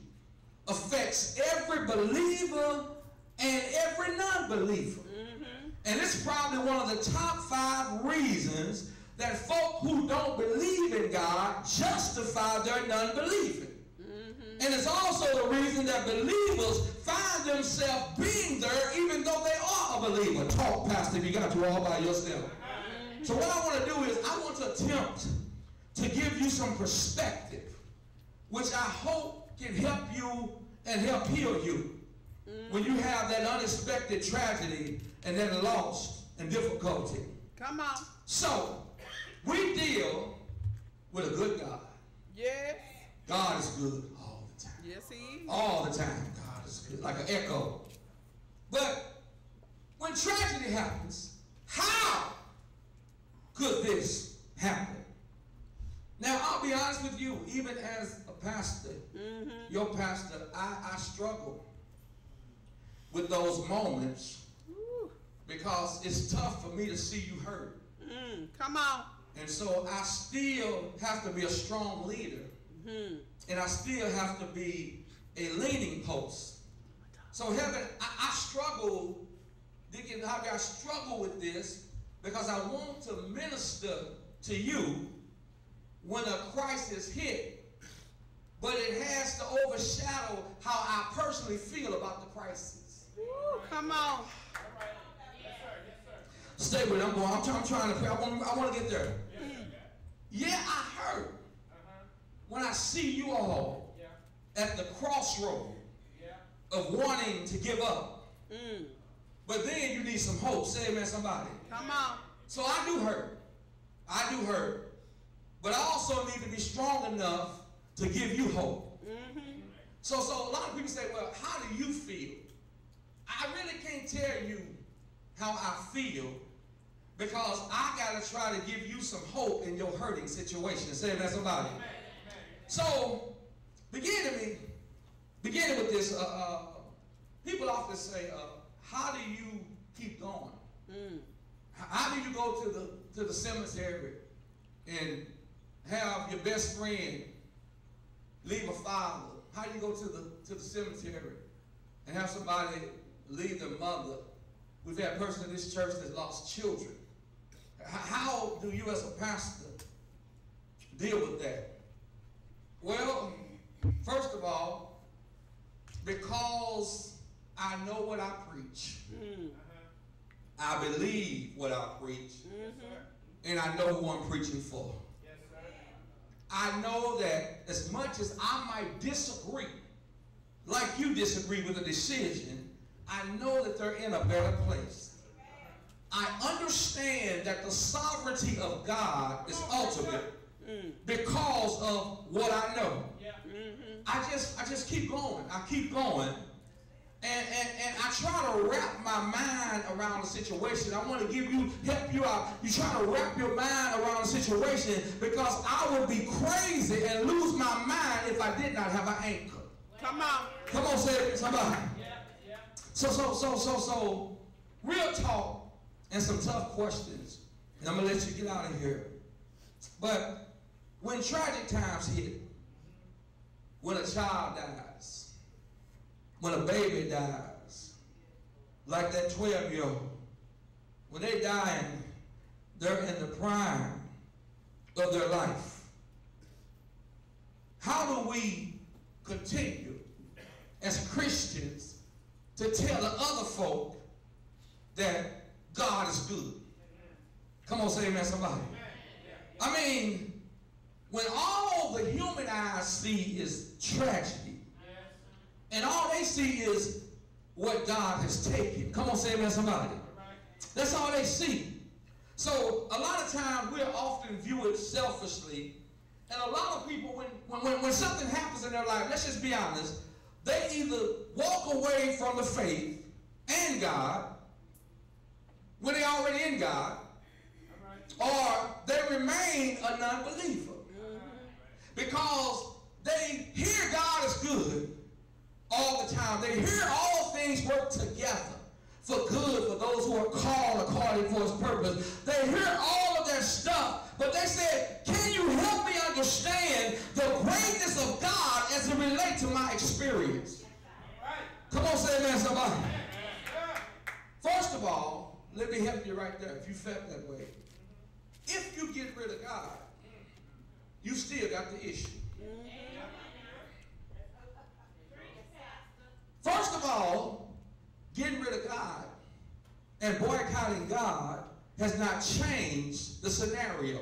affects every believer and every non-believer. And it's probably one of the top 5 reasons that folk who don't believe in God justify their non-believing. And it's also the reason that believers find themselves being there even though they are a believer. Talk, Pastor, if you got to all by yourself. So what I want to do is I want to attempt to give you some perspective, which I hope can help you and help heal you when you have that unexpected tragedy and that loss and difficulty. Come on. So, we deal with a good God. Yes. God is good all the time. Yes, he is. All the time, God is good, like an echo. But when tragedy happens, how could this happen? Now, I'll be honest with you, even as a pastor, your pastor, I struggle with those moments because it's tough for me to see you hurt. Come on. And so I still have to be a strong leader. And I still have to be a leaning post. So heaven, I struggle, Deacon Hobby, I struggle with this because I want to minister to you when a crisis hit, but it has to overshadow how I personally feel about the crisis. Come on. Stay with it. I'm trying to pray. I want to get there. Yeah, I hurt when I see you all at the crossroad of wanting to give up. But then you need some hope. Say amen, somebody. Come on. So I do hurt. I do hurt. But I also need to be strong enough to give you hope. So a lot of people say, well, how do you feel? I really can't tell you how I feel because I got to try to give you some hope in your hurting situation. Say amen, somebody. So, beginning with this, people often say, how do you keep going? How do you go to the cemetery and have your best friend leave a father? How do you go to the cemetery and have somebody leave their mother? We've had a person in this church that lost children. How do you as a pastor deal with that? Well, first of all, because I know what I preach. I believe what I preach. And I know who I'm preaching for. I know that as much as I might disagree like you disagree with a decision, I know that they're in a better place. I understand that the sovereignty of God is ultimate because of what I know. I just keep going. I keep going. And I try to wrap my mind around the situation. I want to help you out. You try to wrap your mind around the situation because I would be crazy and lose my mind if I did not have an anchor. Come on. Come on, say it, somebody. So, real talk and some tough questions. And I'm going to let you get out of here. But when tragic times hit, when a child dies, when a baby dies, like that 12-year-old, when they die, they're in the prime of their life. How do we continue as Christians to tell the other folk that God is good? Come on, say amen, somebody. I mean, when all the human eyes see is tragedy, and all they see is what God has taken. Come on, say amen, somebody. That's all they see. So a lot of times we're often viewed selfishly, and a lot of people, when something happens in their life, let's just be honest, they either walk away from the faith and God when they're already in God, or they remain a non-believer because they hear God is good all the time. They hear all things work together for good for those who are called according for his purpose. They hear all of that stuff, but they said, can you help me understand the greatness of God as it relates to my experience? Come on, say amen, somebody. First of all, let me help you right there if you felt that way. If you get rid of God, you still got the issue. First of all, getting rid of God and boycotting God has not changed the scenario.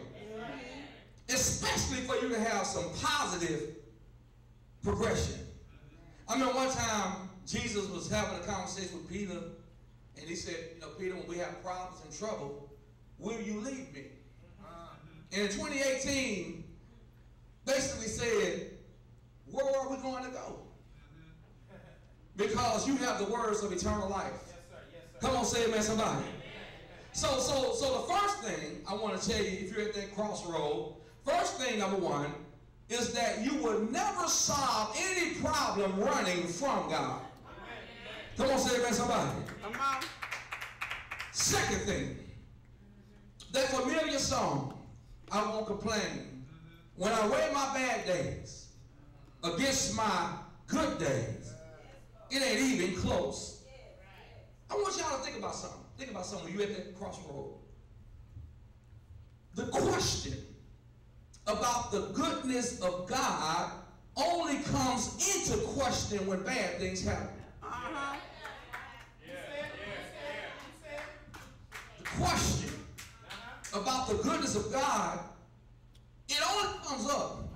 Especially for you to have some positive progression. I remember one time Jesus was having a conversation with Peter, and he said, you know, Peter, when we have problems and trouble, will you leave me? And in 2018, basically said, where are we going to go? Because you have the words of eternal life. Yes, sir. Yes, sir. Come on, say amen, somebody. So the first thing I want to tell you, if you're at that crossroad, first thing, number one, is that you will never solve any problem running from God. Come on, say amen, somebody. Come on. Second thing, that familiar song, I won't complain. When I weigh my bad days against my good days, it ain't even close. I want y'all to think about something. Think about something when you're at that crossroad. The question about the goodness of God only comes into question when bad things happen. The question about the goodness of God, it only comes up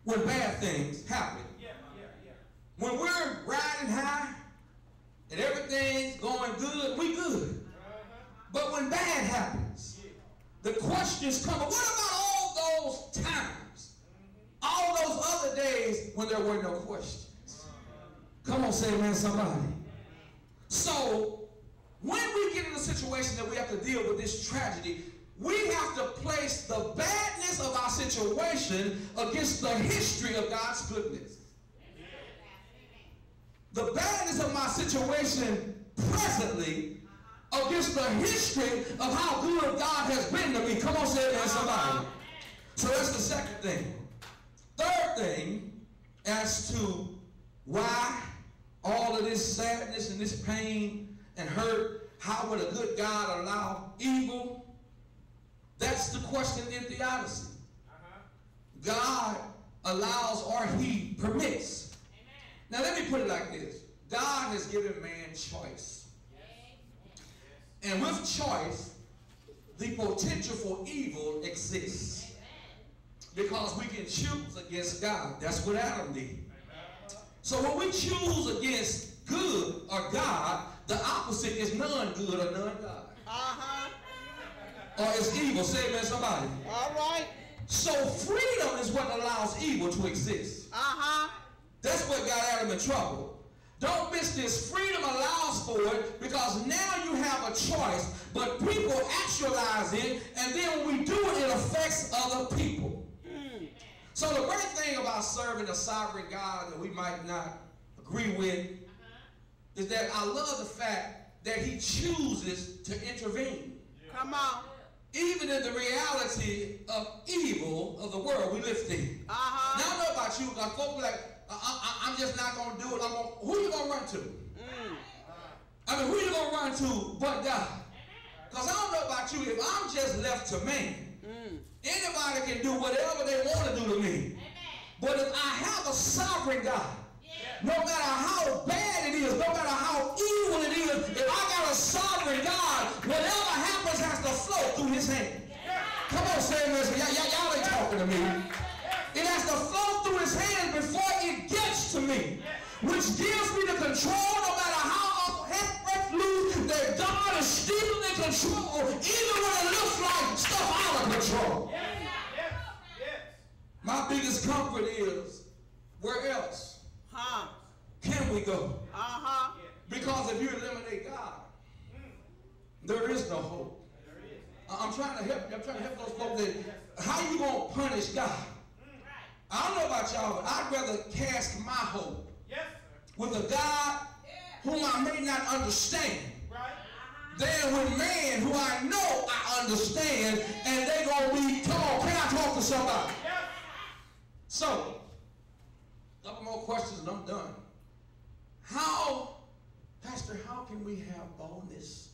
when bad things happen. When we're riding high and everything's going good, we good. But when bad happens, the questions come up. What about all those times? All those other days when there were no questions? Come on, say amen, somebody. So, when we get in a situation that we have to deal with this tragedy, we have to place the badness of our situation against the history of God's goodness. The badness of my situation presently against the history of how good God has been to me. Come on, say amen, somebody. So that's the second thing. Third thing, as to why all of this sadness and this pain and hurt, how would a good God allow evil? That's the question in theodicy. God allows or he permits. Now let me put it like this. God has given man choice. And with choice, the potential for evil exists. Because we can choose against God. That's what Adam did. So when we choose against good or God, the opposite is none good or none God. Or it's evil. Say amen, somebody. All right. So freedom is what allows evil to exist. That's what got Adam in trouble. Don't miss this. Freedom allows for it because now you have a choice, but people actualize it, and then when we do it, it affects other people. So the great thing about serving a sovereign God that we might not agree with is that I love the fact that he chooses to intervene. Come on. Even in the reality of evil of the world we live in. Now I don't know about you, because folks be like, I'm just not going to do it. Who you going to run to? I mean, who you going to run to but God? Because I don't know about you, if I'm just left to man, anybody can do whatever they want to do to me. But if I have a sovereign God, no matter how bad it is, no matter how evil it is, if I got a sovereign God, whatever happens has to flow through his hand. Come on, say this. Y'all ain't talking to me. It has to flow through his hand before it gets to me, which gives me the control no matter how I'm breaks loose, that God is still in control, even when it looks like stuff out of control. My biggest comfort is, where else can we go? Because if you eliminate God, there is no hope. I'm trying to help you. I'm trying to help those folks that how you gonna punish God? I don't know about y'all, but I'd rather cast my hope with a God whom I may not understand than with man who I know I understand, and they gonna be, come on, can I talk to somebody? So, a couple more questions and I'm done. Pastor, how can we have boldness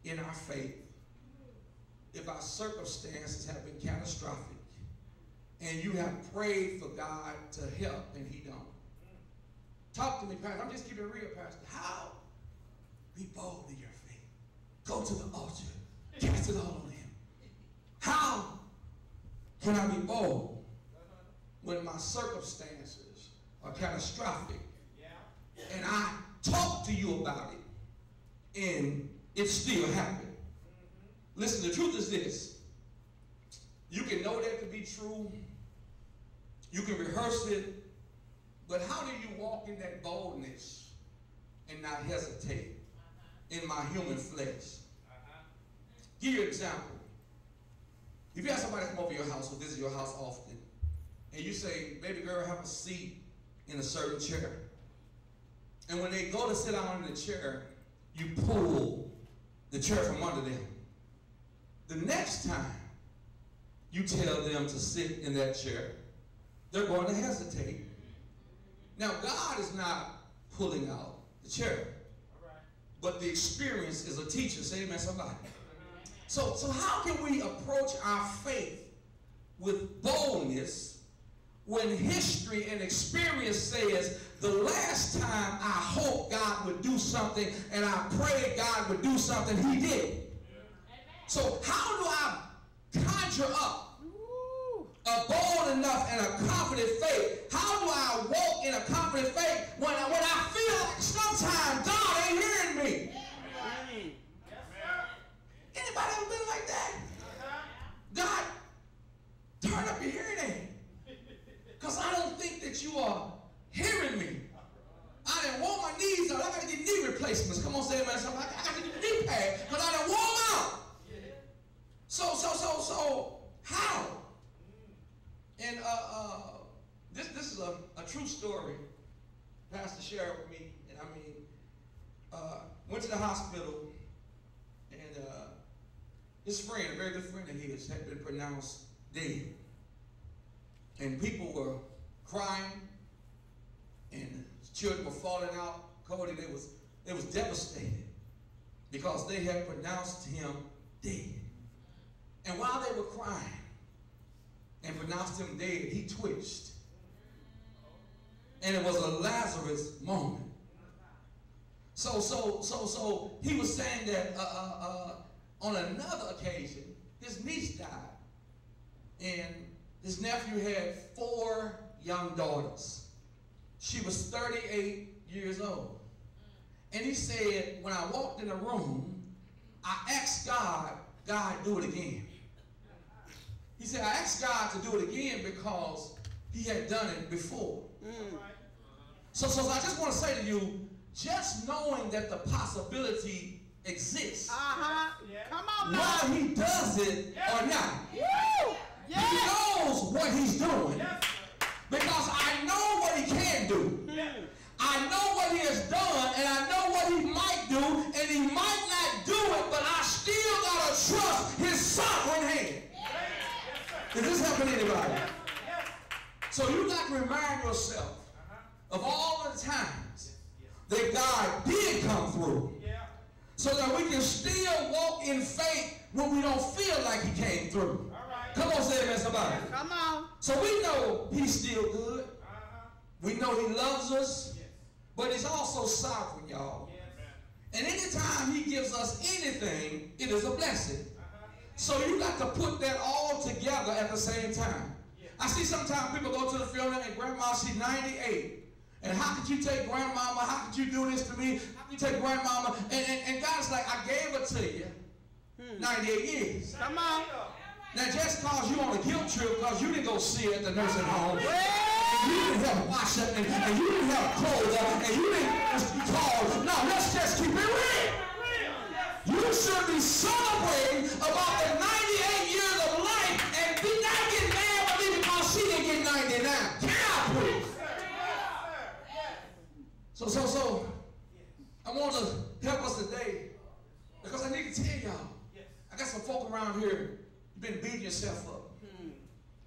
in our faith if our circumstances have been catastrophic and you have prayed for God to help and he don't? Talk to me, Pastor. I'm just keeping it real, Pastor. How? Be bold in your faith. Go to the altar. Cast it all on him. How can I be bold when my circumstances are catastrophic and I talk to you about it and it still happened? Listen, the truth is this. You can know that to be true. You can rehearse it. But how do you walk in that boldness and not hesitate in my human flesh? Give you an example. If you have somebody come over your house or visit your house often, and you say, baby girl, have a seat in a certain chair. And when they go to sit down in the chair, you pull the chair from under them. The next time you tell them to sit in that chair, they're going to hesitate. Now, God is not pulling out the chair, but the experience is a teacher. Say amen, somebody. So how can we approach our faith with boldness when history and experience says the last time I hoped God would do something and I prayed God would do something, he did? So how do I conjure up a bold enough and a confident faith? How do I walk in a confident faith when I feel like sometimes God ain't hearing me? Anybody ever been like that? God, turn up your hearing aid, because I don't think that you are hearing me. I didn't want my knees out. I got to get knee replacements. Come on, say amen. I got to get the knee pad because I didn't warm out. So how? And this is a true story. Pastor shared with me, and I mean, went to the hospital, and his friend, a very good friend of his, had been pronounced dead. And people were crying, and children were falling out. Cody, they was devastated because they had pronounced him dead. And while they were crying and pronounced him dead, he twitched. And it was a Lazarus moment. So he was saying that on another occasion, his niece died. And his nephew had 4 young daughters. She was 38 years old. And he said, when I walked in the room, I asked God, God, do it again. He said, I asked God to do it again because he had done it before. So I just want to say to you, just knowing that the possibility exists, Come on now. whether he does it or not, Woo! he knows what he's doing because I know what he can do. I know what he has done, and I know what he might do, and he might not do it, but I still got to trust his sovereign hand. Is this helping anybody? So you got to remind yourself of all the times that God did come through, so that we can still walk in faith when we don't feel like he came through. Come on, say amen, somebody. Come on. So we know he's still good. We know he loves us, but he's also sovereign, y'all. And anytime he gives us anything, it is a blessing. So you got to put that all together at the same time. I see sometimes people go to the funeral and grandma, she's 98. And how could you take grandmama? How could you do this to me? How could you take grandmama? And God's like, I gave her to you 98 years. Come on. Now just cause you on a guilt trip because you didn't go see her at the nursing home. And you didn't help wash up and you didn't help clothe her and you didn't call. No, let's just keep it real. You should be celebrating about the 98 years of life and be not getting mad with me because she didn't get 99. Can I please? So I want to help us today because I need to tell y'all. I got some folk around here. You've been beating yourself up.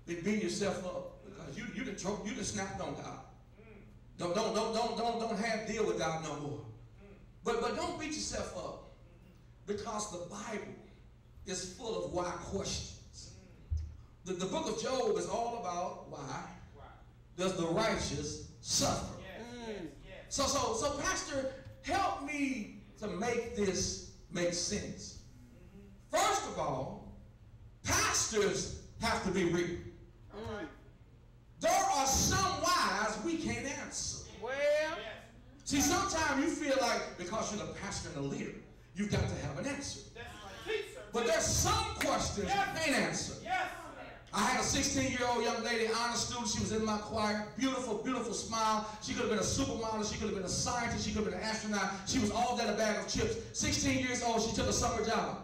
Been beating yourself up because you done snapped on God. Don't have deal with God no more. But don't beat yourself up because the Bible is full of why questions. The book of Job is all about why does the righteous suffer. So Pastor, help me to make this make sense. First of all, pastors have to be real. There are some whys we can't answer. Well, see, sometimes you feel like because you're the pastor and the leader, you've got to have an answer. But there's some questions you can't answer. I had a 16-year-old young lady, honor student. She was in my choir. Beautiful, beautiful smile. She could have been a supermodel. She could have been a scientist. She could have been an astronaut. She was all that a bag of chips. 16 years old, she took a summer job.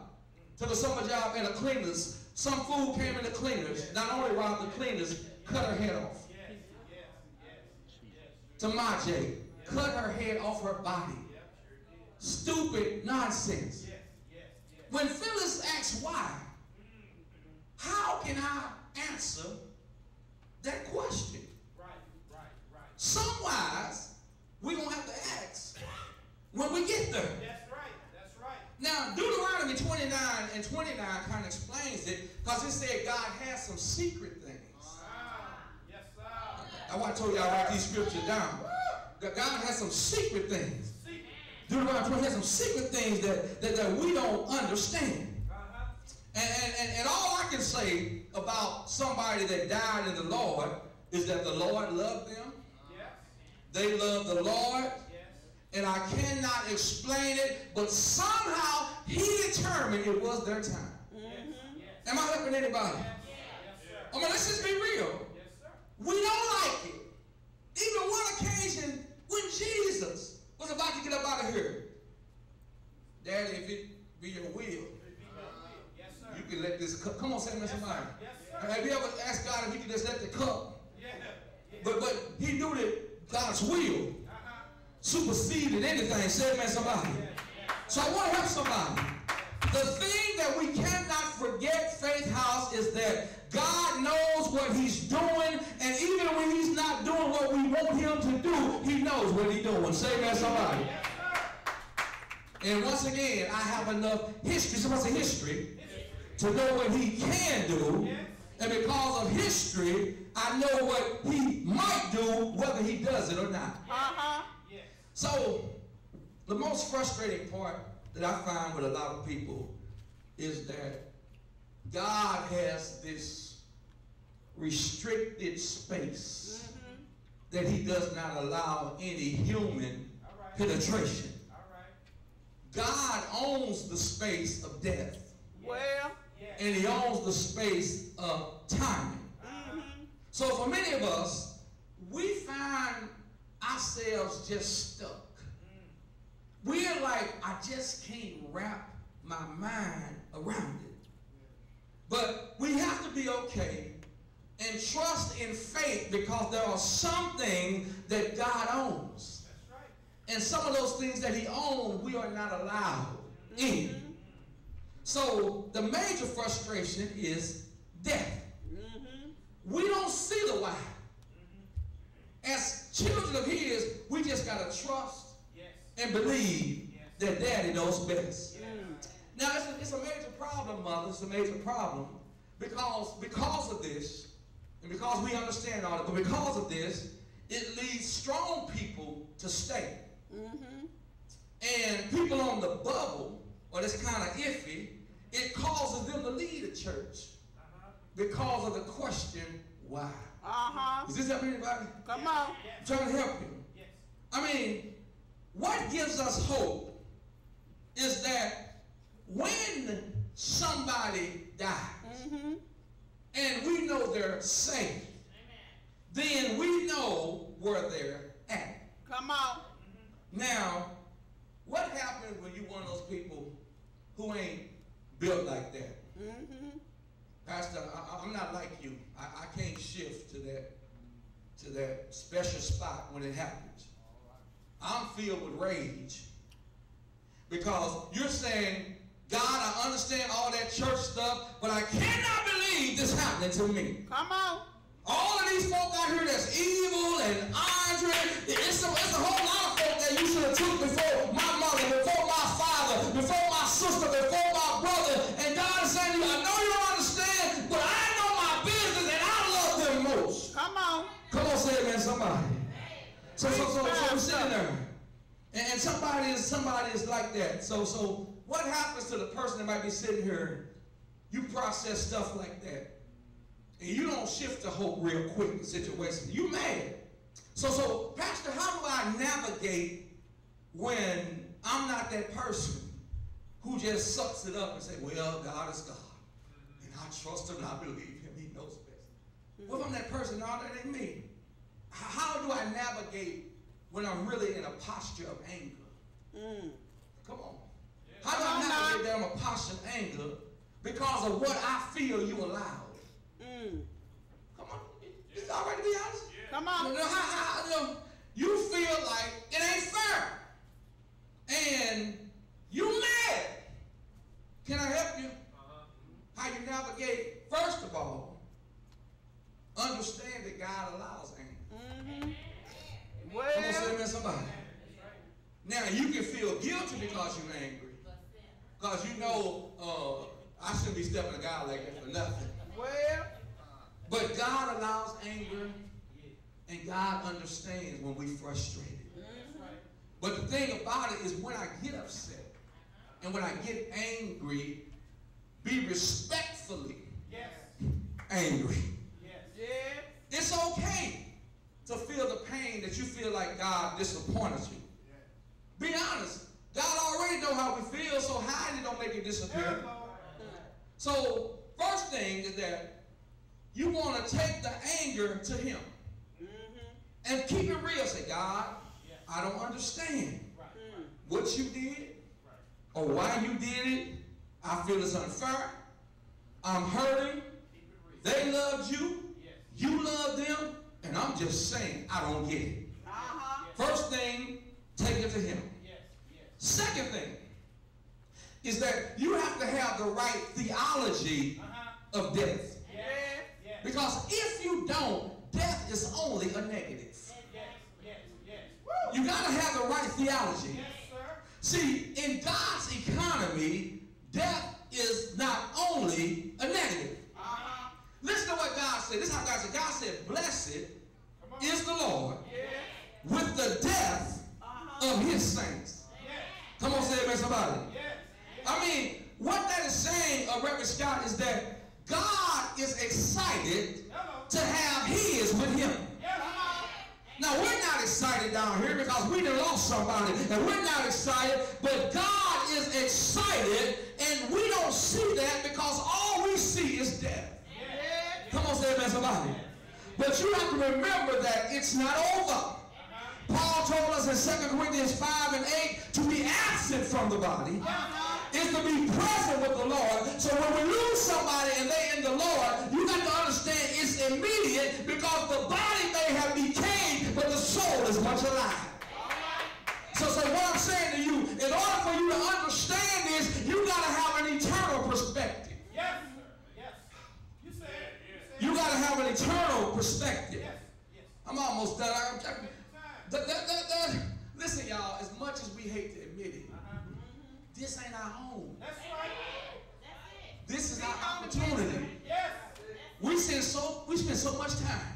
Took a summer job in a cleaners. Some fool came in the cleaners. Not only robbed the cleaners, cut her head off. To my J. Cut her head off her body. Stupid nonsense. When Phyllis asks why, how can I answer that question? Some whys we're going to have to ask when we get there. That's right. Now, Deuteronomy 29 and 29 kind of explains it because it said God has some secret things. Yes, sir. That's why I told y'all to write these scriptures down. God has some secret things. Deuteronomy 20 has some secret things that we don't understand. And all I can say about somebody that died in the Lord is that the Lord loved them. Yes. They loved the Lord. Yes. And I cannot explain it, but somehow he determined it was their time. Yes. Am I helping anybody? Yes, sir. I mean, let's just be real. Yes, sir. We don't like it. Even one occasion when Jesus was about to get up out of here. Daddy, if it be your will, Yes, sir. you can let this cup. Come on, say to somebody. Yes, sir. Have you ever asked God if he could just let the cup? Yeah. But he knew that God's will superseded anything. Say amen, somebody. So I want to help somebody. The thing that we cannot forget, Faith House, is that God knows what he's doing, and even when he's not doing what we want him to do, he knows what he's doing. Say amen, somebody. And once again, I have enough history, somebody say history, to know what he can do. And because of history, I know what he might do, whether he does it or not. So, the most frustrating part that I find with a lot of people is that God has this restricted space that he does not allow any human penetration. God owns the space of death. Well, And he owns the space of timing. So for many of us, we find ourselves just stuck. We're like, I just can't wrap my mind around it. But we have to be okay and trust in faith, because there are some things that God owns. That's right. And some of those things that he owns, we are not allowed in. So the major frustration is death. We don't see the why. As children of his, we just got to trust and believe that daddy knows best. Now, it's a major problem, mother. It's a major problem because of this, and because we understand all it, but because of this, it leads strong people to stay. And people on the bubble, or that's kind of iffy, it causes them to leave the church because of the question, why? Is this helping anybody? Come on. I'm trying to help you. I mean, what gives us hope is that when somebody dies and we know they're safe, then we know where they're at. Come on. Now, what happens when you're one of those people who ain't built like that? Pastor, I'm not like you. I can't shift to that special spot when it happens. I'm filled with rage because you're saying, God, I understand all that church stuff, but I cannot believe this happening to me. Come on. All of these folk out here that's evil and Andre, it's a whole lot of folk that you should have took before my mother, before my father, before my sister, before my brother. And God is saying to you, I know you don't understand, but I know my business and I love them most. Come on. Come on, say it, man, somebody. So we're sitting there. And somebody is like that. So what happens to the person that might be sitting here? You process stuff like that. And you don't shift to hope real quick in situations. You mad. So, Pastor, how do I navigate when I'm not that person who just sucks it up and say, well, God is God. And I trust him and I believe him. He knows best. What if I'm that person? No, that ain't me. How do I navigate when I'm really in a posture of anger? Come on. How do I navigate that I'm a posture of anger because of what I feel you allowed? Come on. It's all right to be honest. Come on. You feel like it ain't fair. And you mad. Can I help you? How you navigate? First of all, understand that God allows anger. Well, Come on, say amen, somebody. Now, you can feel guilty because you're angry. Because you know, I shouldn't be stepping a guy like that for nothing. well, But God allows anger, and God understands when we're frustrated. But the thing about it is when I get upset and when I get angry, be respectfully angry. yeah. It's okay to feel the pain that you feel like God disappointed you. Be honest. God already know how we feel, so hiding don't make it disappear. So, first thing is that you want to take the anger to him. And keep it real. Say, God, I don't understand what you did or why you did it. I feel it's unfair. I'm hurting. They loved you. You love them. And I'm just saying, I don't get it. First thing, take it to him. Second thing is that you have to have the right theology of death. Because if you don't, death is only a negative. You got to have the right theology. See, in God's economy, death is not only a negative. Listen to what God said. This is how God said. God said, blessed is the Lord with the death of his saints. Come on, say amen, somebody. I mean, what that is saying, Reverend Scott, is that God is excited to have his with him. Now, we're not excited down here because we done lost somebody, and we're not excited, but God is excited, and we don't see that because all we see is death. Come on, say amen, somebody. But you have to remember that it's not over. Paul told us in 2 Corinthians 5 and 8 to be absent from the body is to be present with the Lord. So when we lose somebody and they in the Lord, you got to understand it's immediate because the body may have decayed, but the soul is much alive. So what I'm saying to you, in order for you to understand this, you got to have an eternal perspective. Yes, sir. Yes. You said it. You got to have an eternal perspective. Yes. Yes. I'm almost done. Listen, y'all, as much as we hate to admit it, this ain't our home. That's right. This is our opportunity. Yes. We spend so much time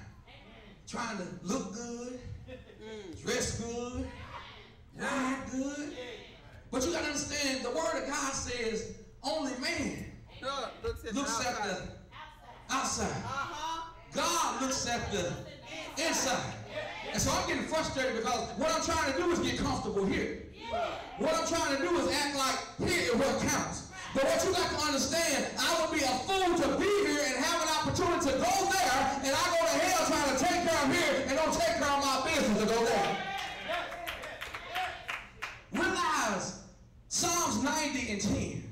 trying to look good, dress good, ride good. But you got to understand, the Word of God says only man looks at the outside. God looks at the inside. And so I'm getting frustrated because what I'm trying to do is get comfortable here. What I'm trying to do is act like here is what counts. But what you got to understand, I would be a fool to be here and have an opportunity to go there, and I go to hell trying to take care of here and don't take care of my business to go there. Realize Psalms 90 and 10.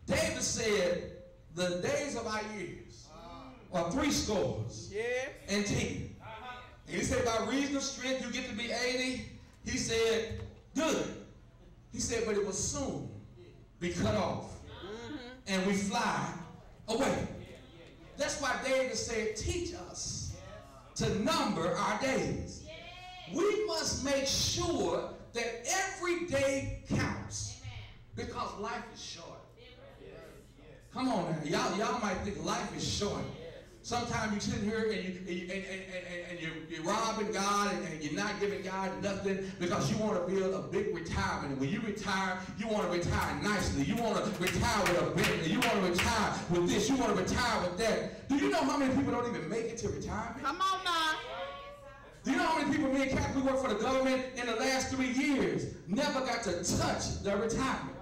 David said, the days of our years are 70 and 10. And he said, by reason of strength, you get to be 80. He said, good. He said, but it will soon be cut off. And we fly away. That's why David said, teach us to number our days. We must make sure that every day counts. Because life is short. Come on now. Y'all might think life is short. Sometimes you sit here and you're robbing God and you're not giving God nothing because you want to build a big retirement. And when you retire, you want to retire nicely. You want to retire with a Bentley. You want to retire with this. You want to retire with that. Do you know how many people don't even make it to retirement? Come on now. Do you know how many people, me and Kathy, work for the government in the last 3 years, never got to touch their retirement?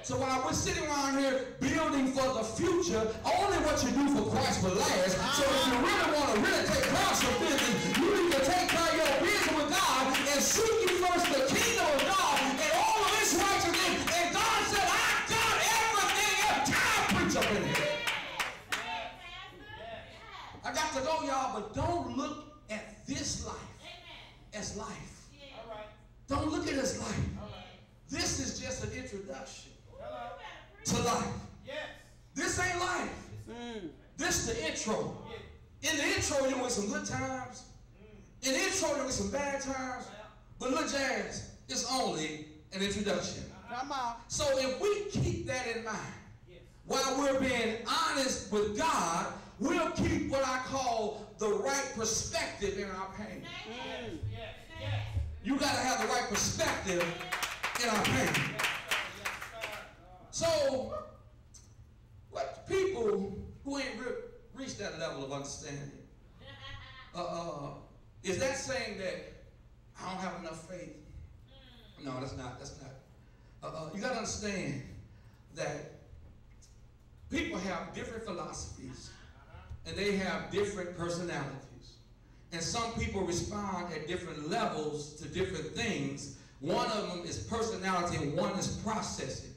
So while we're sitting around here building for the future, only what you do for Christ will last. So if you really want to really take care of some business, you need to take care of your business with God and seek ye first the kingdom of God and all of His righteousness. And God said, I got everything else. Time preach up in here. I got to go, y'all, but don't look at this life as life. Don't look at it as life. This is just an introduction to life. This ain't life. This is the intro. In the intro, you'll get some good times. In the intro, you'll get some bad times. But look, Jazz, it's only an introduction. Come on. So if we keep that in mind, while we're being honest with God, we'll keep what I call the right perspective in our pain. You got to have the right perspective in our pain. So, what people who ain't reached that level of understanding, is that saying that I don't have enough faith? No, that's not. You got to understand that people have different philosophies and they have different personalities. And some people respond at different levels to different things. One of them is personality and one is processing.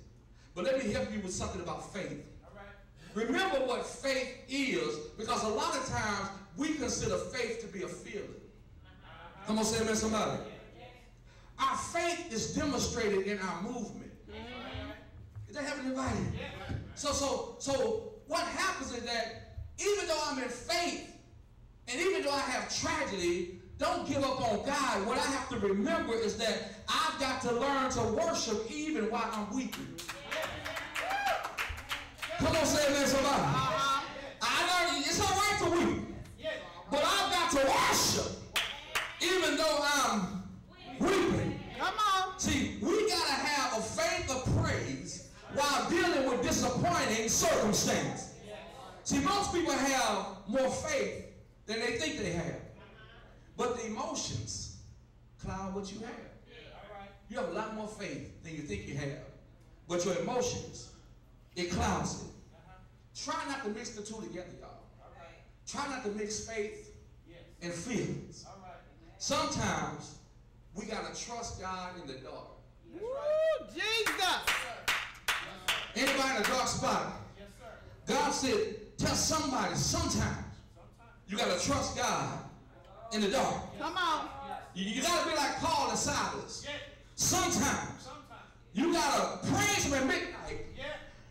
But let me help you with something about faith. Remember what faith is, because a lot of times we consider faith to be a feeling. Come on, say amen, somebody. Our faith is demonstrated in our movement. Is that happening, anybody? So what happens is that even though I'm in faith, and even though I have tragedy, don't give up on God. What I have to remember is that I've got to learn to worship even while I'm weeping. Come on, say amen, somebody. I learned it's all right to weep, but I've got to worship even though I'm weeping. Come on. See, we got to have a faith of praise while dealing with disappointing circumstances. See, most people have more faith than they think they have. But the emotions cloud what you have. You have a lot more faith than you think you have. But your emotions, it clouds it. Try not to mix the two together, y'all. Try not to mix faith and feelings. Sometimes we got to trust God in the dark. Woo, Jesus. Anybody in a dark spot? God said, tell somebody sometime you got to trust God in the dark. Come on. You got to be like Paul and Silas. Sometimes you got to praise him at midnight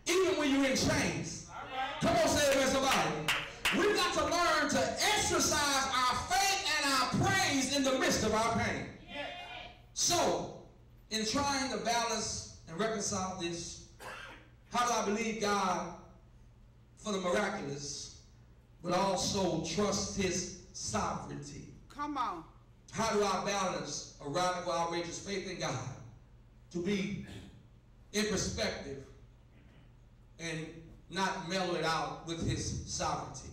even when you're in chains. Come on, say it, somebody. We've got to learn to exercise our faith and our praise in the midst of our pain. So, in trying to balance and reconcile this, how do I believe God for the miraculous, but also trust his sovereignty? Come on. How do I balance a radical, outrageous faith in God to be in perspective and not mellow it out with his sovereignty?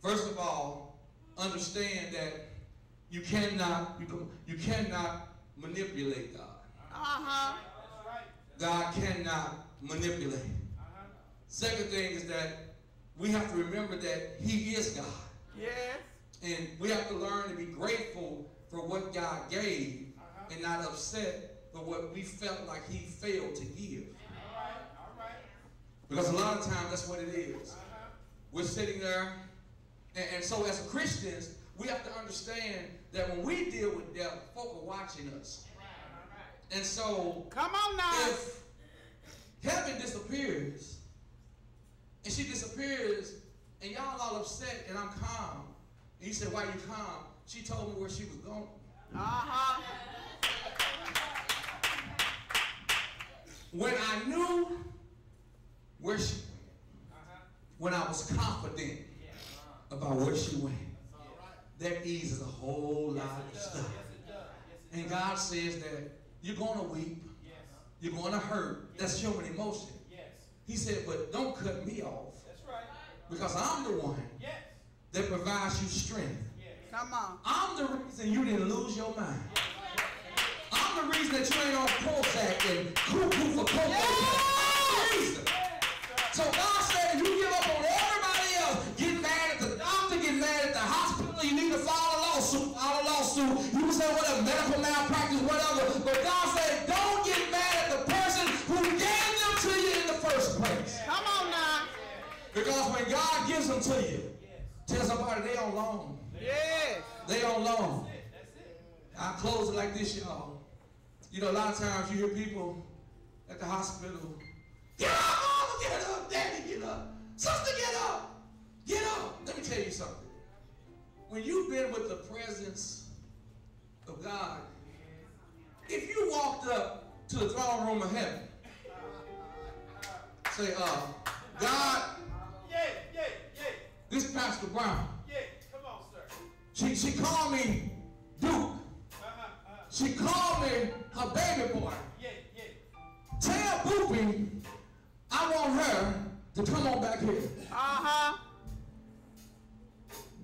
First of all, understand that you cannot manipulate God. God cannot manipulate. Second thing is that we have to remember that he is God. Yes. And we have to learn to be grateful for what God gave and not upset for what we felt like he failed to give. Because a lot of times that's what it is. We're sitting there, and so as Christians, we have to understand that when we deal with death, folk are watching us. And so, come on now. If heaven disappears, and she disappears, and y'all all upset, and I'm calm, and you say, why you calm? She told me where she was going. When I knew where she went, when I was confident about where she went, that eases a whole lot of stuff. And God says that you're going to weep, you're going to hurt. That's human emotion. He said, but don't cut me off. Because I'm the one that provides you strength. Come on. I'm the reason you didn't lose your mind. I'm the reason that you ain't on Prozac and cuckoo for cocoa. I'm the reason. So God said, if you give up on everybody else, get mad at the doctor, get mad at the hospital, you need to file a lawsuit. You can say whatever, medical malpractice, whatever. But God said, don't get mad at the person who gave them to you in the first place. Come on now. Because when God gives them to you, tell somebody they on loan. Yes. They on loan. I'll close it like this, y'all. You know, a lot of times you hear people at the hospital, get up, mama, get up, daddy, get up. Sister, get up. Get up. Let me tell you something. When you've been with the presence of God, if you walked up to the throne room of heaven, say, God, this Pastor Brown, Come on, sir. she called me Duke. She called me her baby boy. Tell Boopy I want her to come on back here.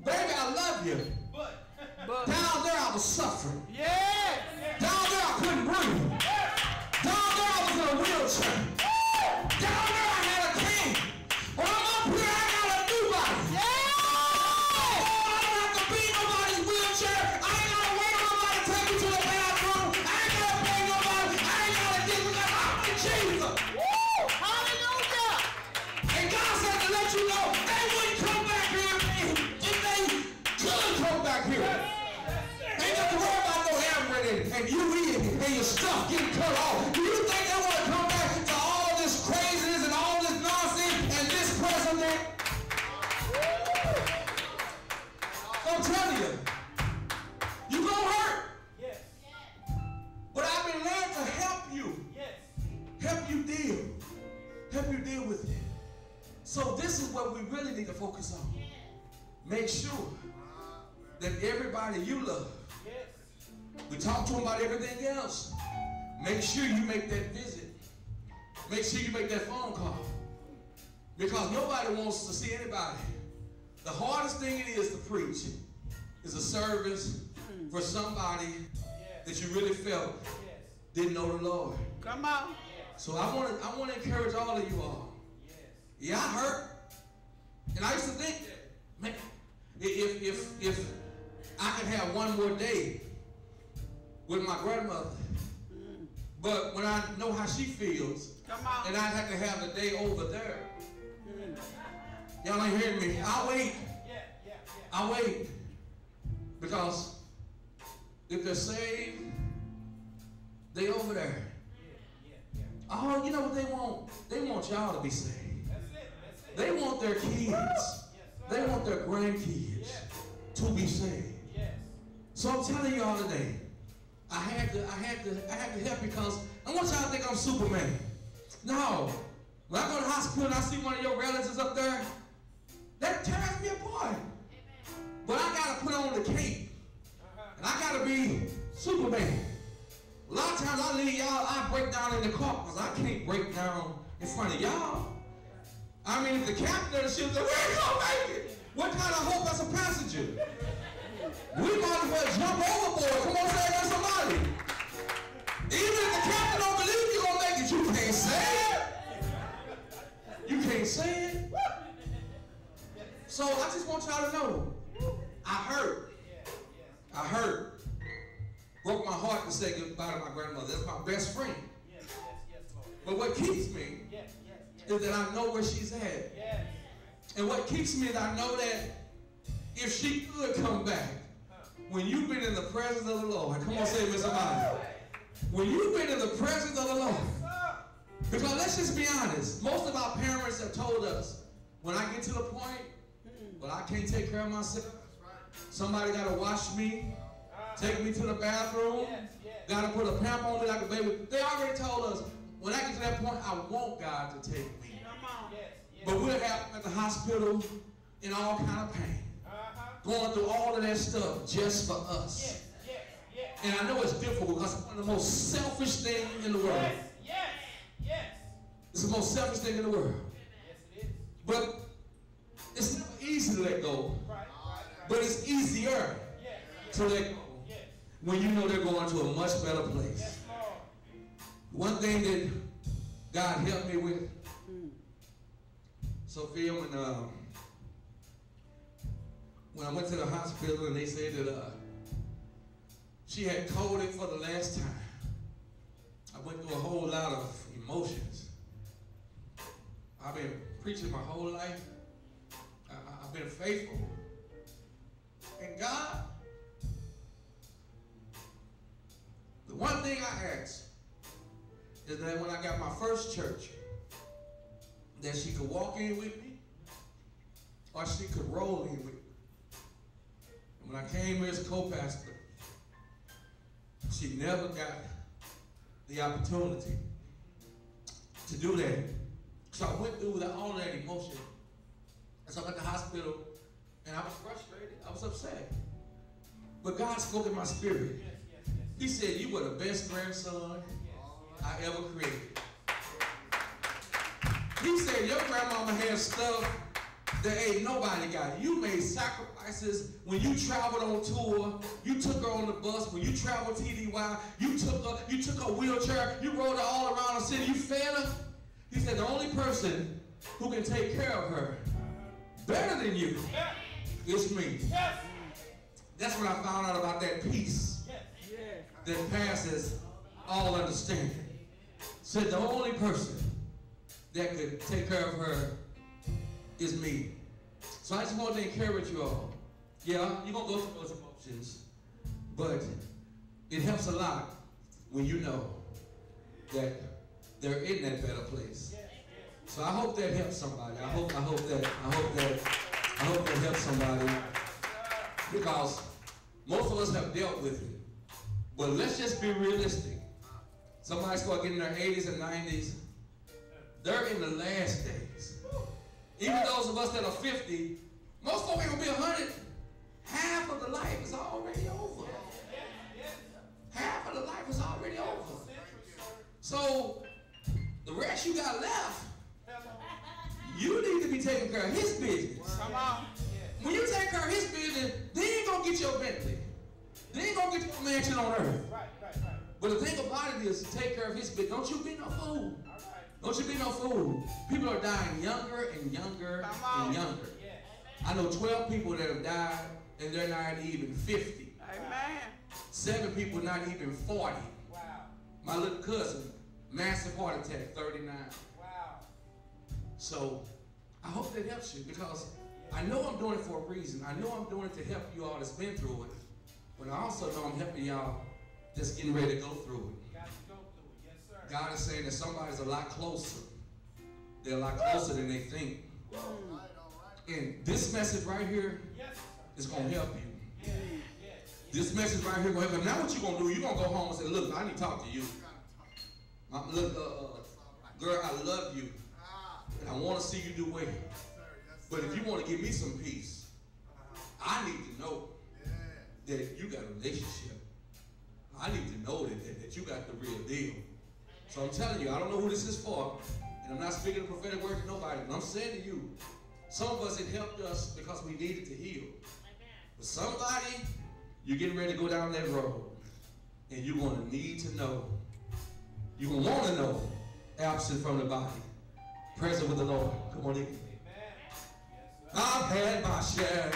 Baby, I love you. But down there I was suffering. Down there I couldn't breathe. Down there I was in a wheelchair. Down there I had a cane. But I'm up here, I got a new body. I don't have to be in nobody's wheelchair. I ain't got to wait on nobody to take me to the bathroom. I ain't got to pay nobody. I ain't got to get me because I'm with Jesus. Hallelujah. And God said to let you know they wouldn't come back here if they could come back here. Ain't got to worry about no hammer and you eating and your stuff getting cut off. Do you think they want to come back to all this craziness and all this nonsense and this president? I'm telling you, you're going to hurt. But I've been learning to help you. Help you deal with it. So this is what we really need to focus on. Make sure that everybody you love, we talk to them about everything else. Make sure you make that visit. Make sure you make that phone call. Because nobody wants to see anybody. The hardest thing it is to preach is a service for somebody that you really felt didn't know the Lord. Come on. So I want to encourage all of you all. Yeah, I hurt. And I used to think that, man, if I could have one more day with my grandmother, but when I know how she feels, Come on. and I have to have the day over there, y'all ain't hearing me. I'll wait. I'll wait. Because if they're saved, they over there. Oh, you know what they want? They want y'all to be saved. They want their kids. They want their grandkids to be saved. So I'm telling y'all today, I had to help because I want y'all to think I'm Superman. No. When I go to the hospital and I see one of your relatives up there, that tears me apart. But I gotta put on the cape. And I gotta be Superman. A lot of times I leave y'all, I break down in the car because I can't break down in front of y'all. I mean, if the captain of the ship said, we ain't gonna make it. What kind of hope as a passenger? We might as well jump overboard. Come on, say that somebody. Even if the captain don't believe you're gonna make it, you can't say it. You can't say it. So I just want y'all to know, I hurt. I hurt. Broke my heart to say goodbye to my grandmother. That's my best friend. But what keeps me is that I know where she's at. And what keeps me is I know that if she could come back, when you've been in the presence of the Lord, come on, say it with somebody. When you've been in the presence of the Lord, because let's just be honest, most of our parents have told us, when I get to the point, well, I can't take care of myself. Somebody got to wash me, take me to the bathroom, got to put a pamper on me like a baby. They already told us, when I get to that point, I want God to take me. But we're at the hospital in all kind of pain, going through all of that stuff just for us. And I know it's difficult because it's one of the most selfish things in the world. It's the most selfish thing in the world. But it's never easy to let go. But it's easier to let go when you know they're going to a much better place. One thing that God helped me with, Sophia, when I went to the hospital and they said that she had COVID for the last time, I went through a whole lot of emotions. I've been preaching my whole life. I've been faithful. And God, the one thing I asked is that when I got my first church, that she could walk in with me or she could roll in with me. And when I came here as co-pastor, she never got the opportunity to do that. So I went through all that emotion. And so I'm at the hospital and I was frustrated. I was upset. But God spoke in my spirit. He said, you were the best grandson I ever created. He said, your grandmama had stuff that ain't nobody got. You made sacrifices when you traveled on tour. You took her on the bus. When you traveled TDY, you took her wheelchair. You rode her all around the city. You fed her. He said, the only person who can take care of her better than you is me. That's when I found out about that peace that passes all understanding. Said the only person that could take care of her is me. So I just want to encourage you all. Yeah, you're going to go through those emotions, but it helps a lot when you know that they're in that better place. So I hope that helps somebody. I hope that helps somebody, because most of us have dealt with it. But let's just be realistic. Somebody start getting in their 80s and 90s. They're in the last days. Even those of us that are 50, most folks ain't gonna be 100. Half of the life is already over. Half of the life is already over. So the rest you got left, you need to be taking care of his business. Come on. When you take care of his business, then you gonna get your Bentley. Then you gonna get your mansion on earth. Right. But the thing about it is to take care of his business. Don't you be no fool. All right. Don't you be no fool. People are dying younger and younger and younger. Yes. I know 12 people that have died and they're not even 50. Amen. 7 people not even 40. Wow. My little cousin, massive heart attack, 39. Wow. So I hope that helps you because I know I'm doing it for a reason. I know I'm doing it to help you all that's been through it. But I also know I'm helping y'all that's getting ready to go through it. You got to go through it. Yes, sir. God is saying that somebody's a lot closer. They're a lot closer than they think. And this message right here Yes, sir. is going to help you. Yes. This message right here going to help you. Now what you're going to do, you're going to go home and say, look, I need to talk to you. Look, girl, I love you. And I want to see you do well. But if you want to give me some peace, I need to know that you got a relationship. I need to know that you got the real deal. So I'm telling you, I don't know who this is for, and I'm not speaking a prophetic word to nobody, but I'm saying to you, some of us, it helped us because we needed to heal. But somebody, you're getting ready to go down that road, and you're going to need to know. You're going to want to know, absent from the body, present with the Lord. Come on in. Amen. Yes, sir. I've had my share.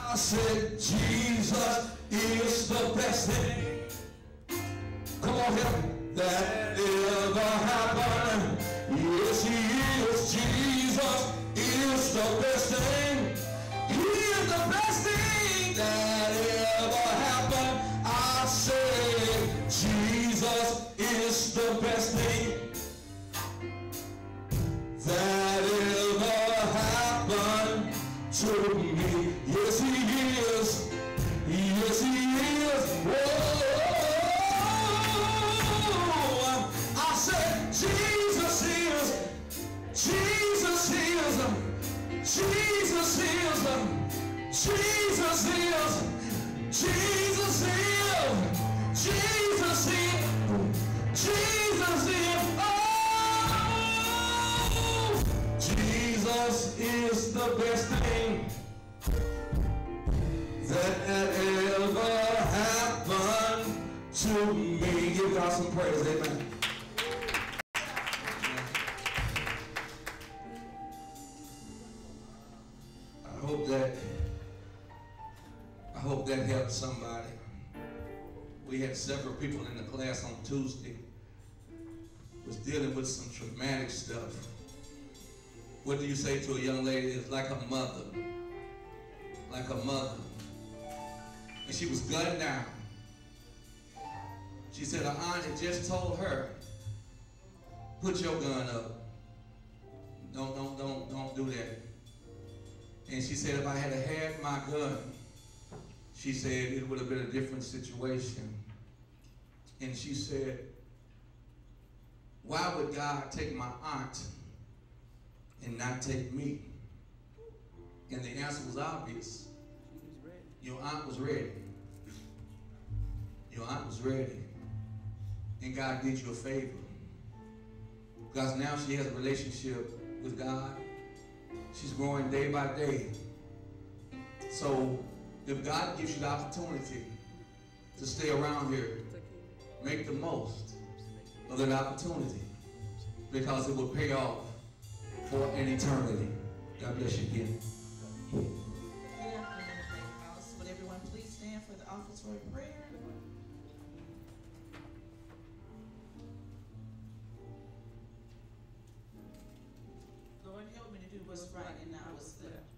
I said Jesus is the best thing. Come on here. That ever happened. Yes, he is. Jesus is the best thing. He is the best thing that ever happened. I said Jesus is the best thing that ever happened to me. Yes, he is. Yes, he is. Whoa. I said Jesus is. Jesus is. Jesus is. Jesus is. Jesus is. Jesus is. Jesus is. Oh, Jesus is the best thing that ever happened to me. Give God some praise, amen. several people in the class on Tuesday was dealing with some traumatic stuff. What do you say to a young lady that's like her mother? Like her mother. And she was gunned down. She said her aunt had just told her, put your gun up. Don't do that. And she said, if I had had my gun, she said it would have been a different situation. And she said, why would God take my aunt and not take me? And the answer was obvious. Your aunt was ready. Your aunt was ready. And God did you a favor. Because now she has a relationship with God. She's growing day by day. So if God gives you the opportunity to stay around here, make the most of that opportunity, because it will pay off for an eternity. God bless you again. Good afternoon, Faith House. Would everyone please stand for the offertory prayer? Lord, help me to do what's right and not what's left.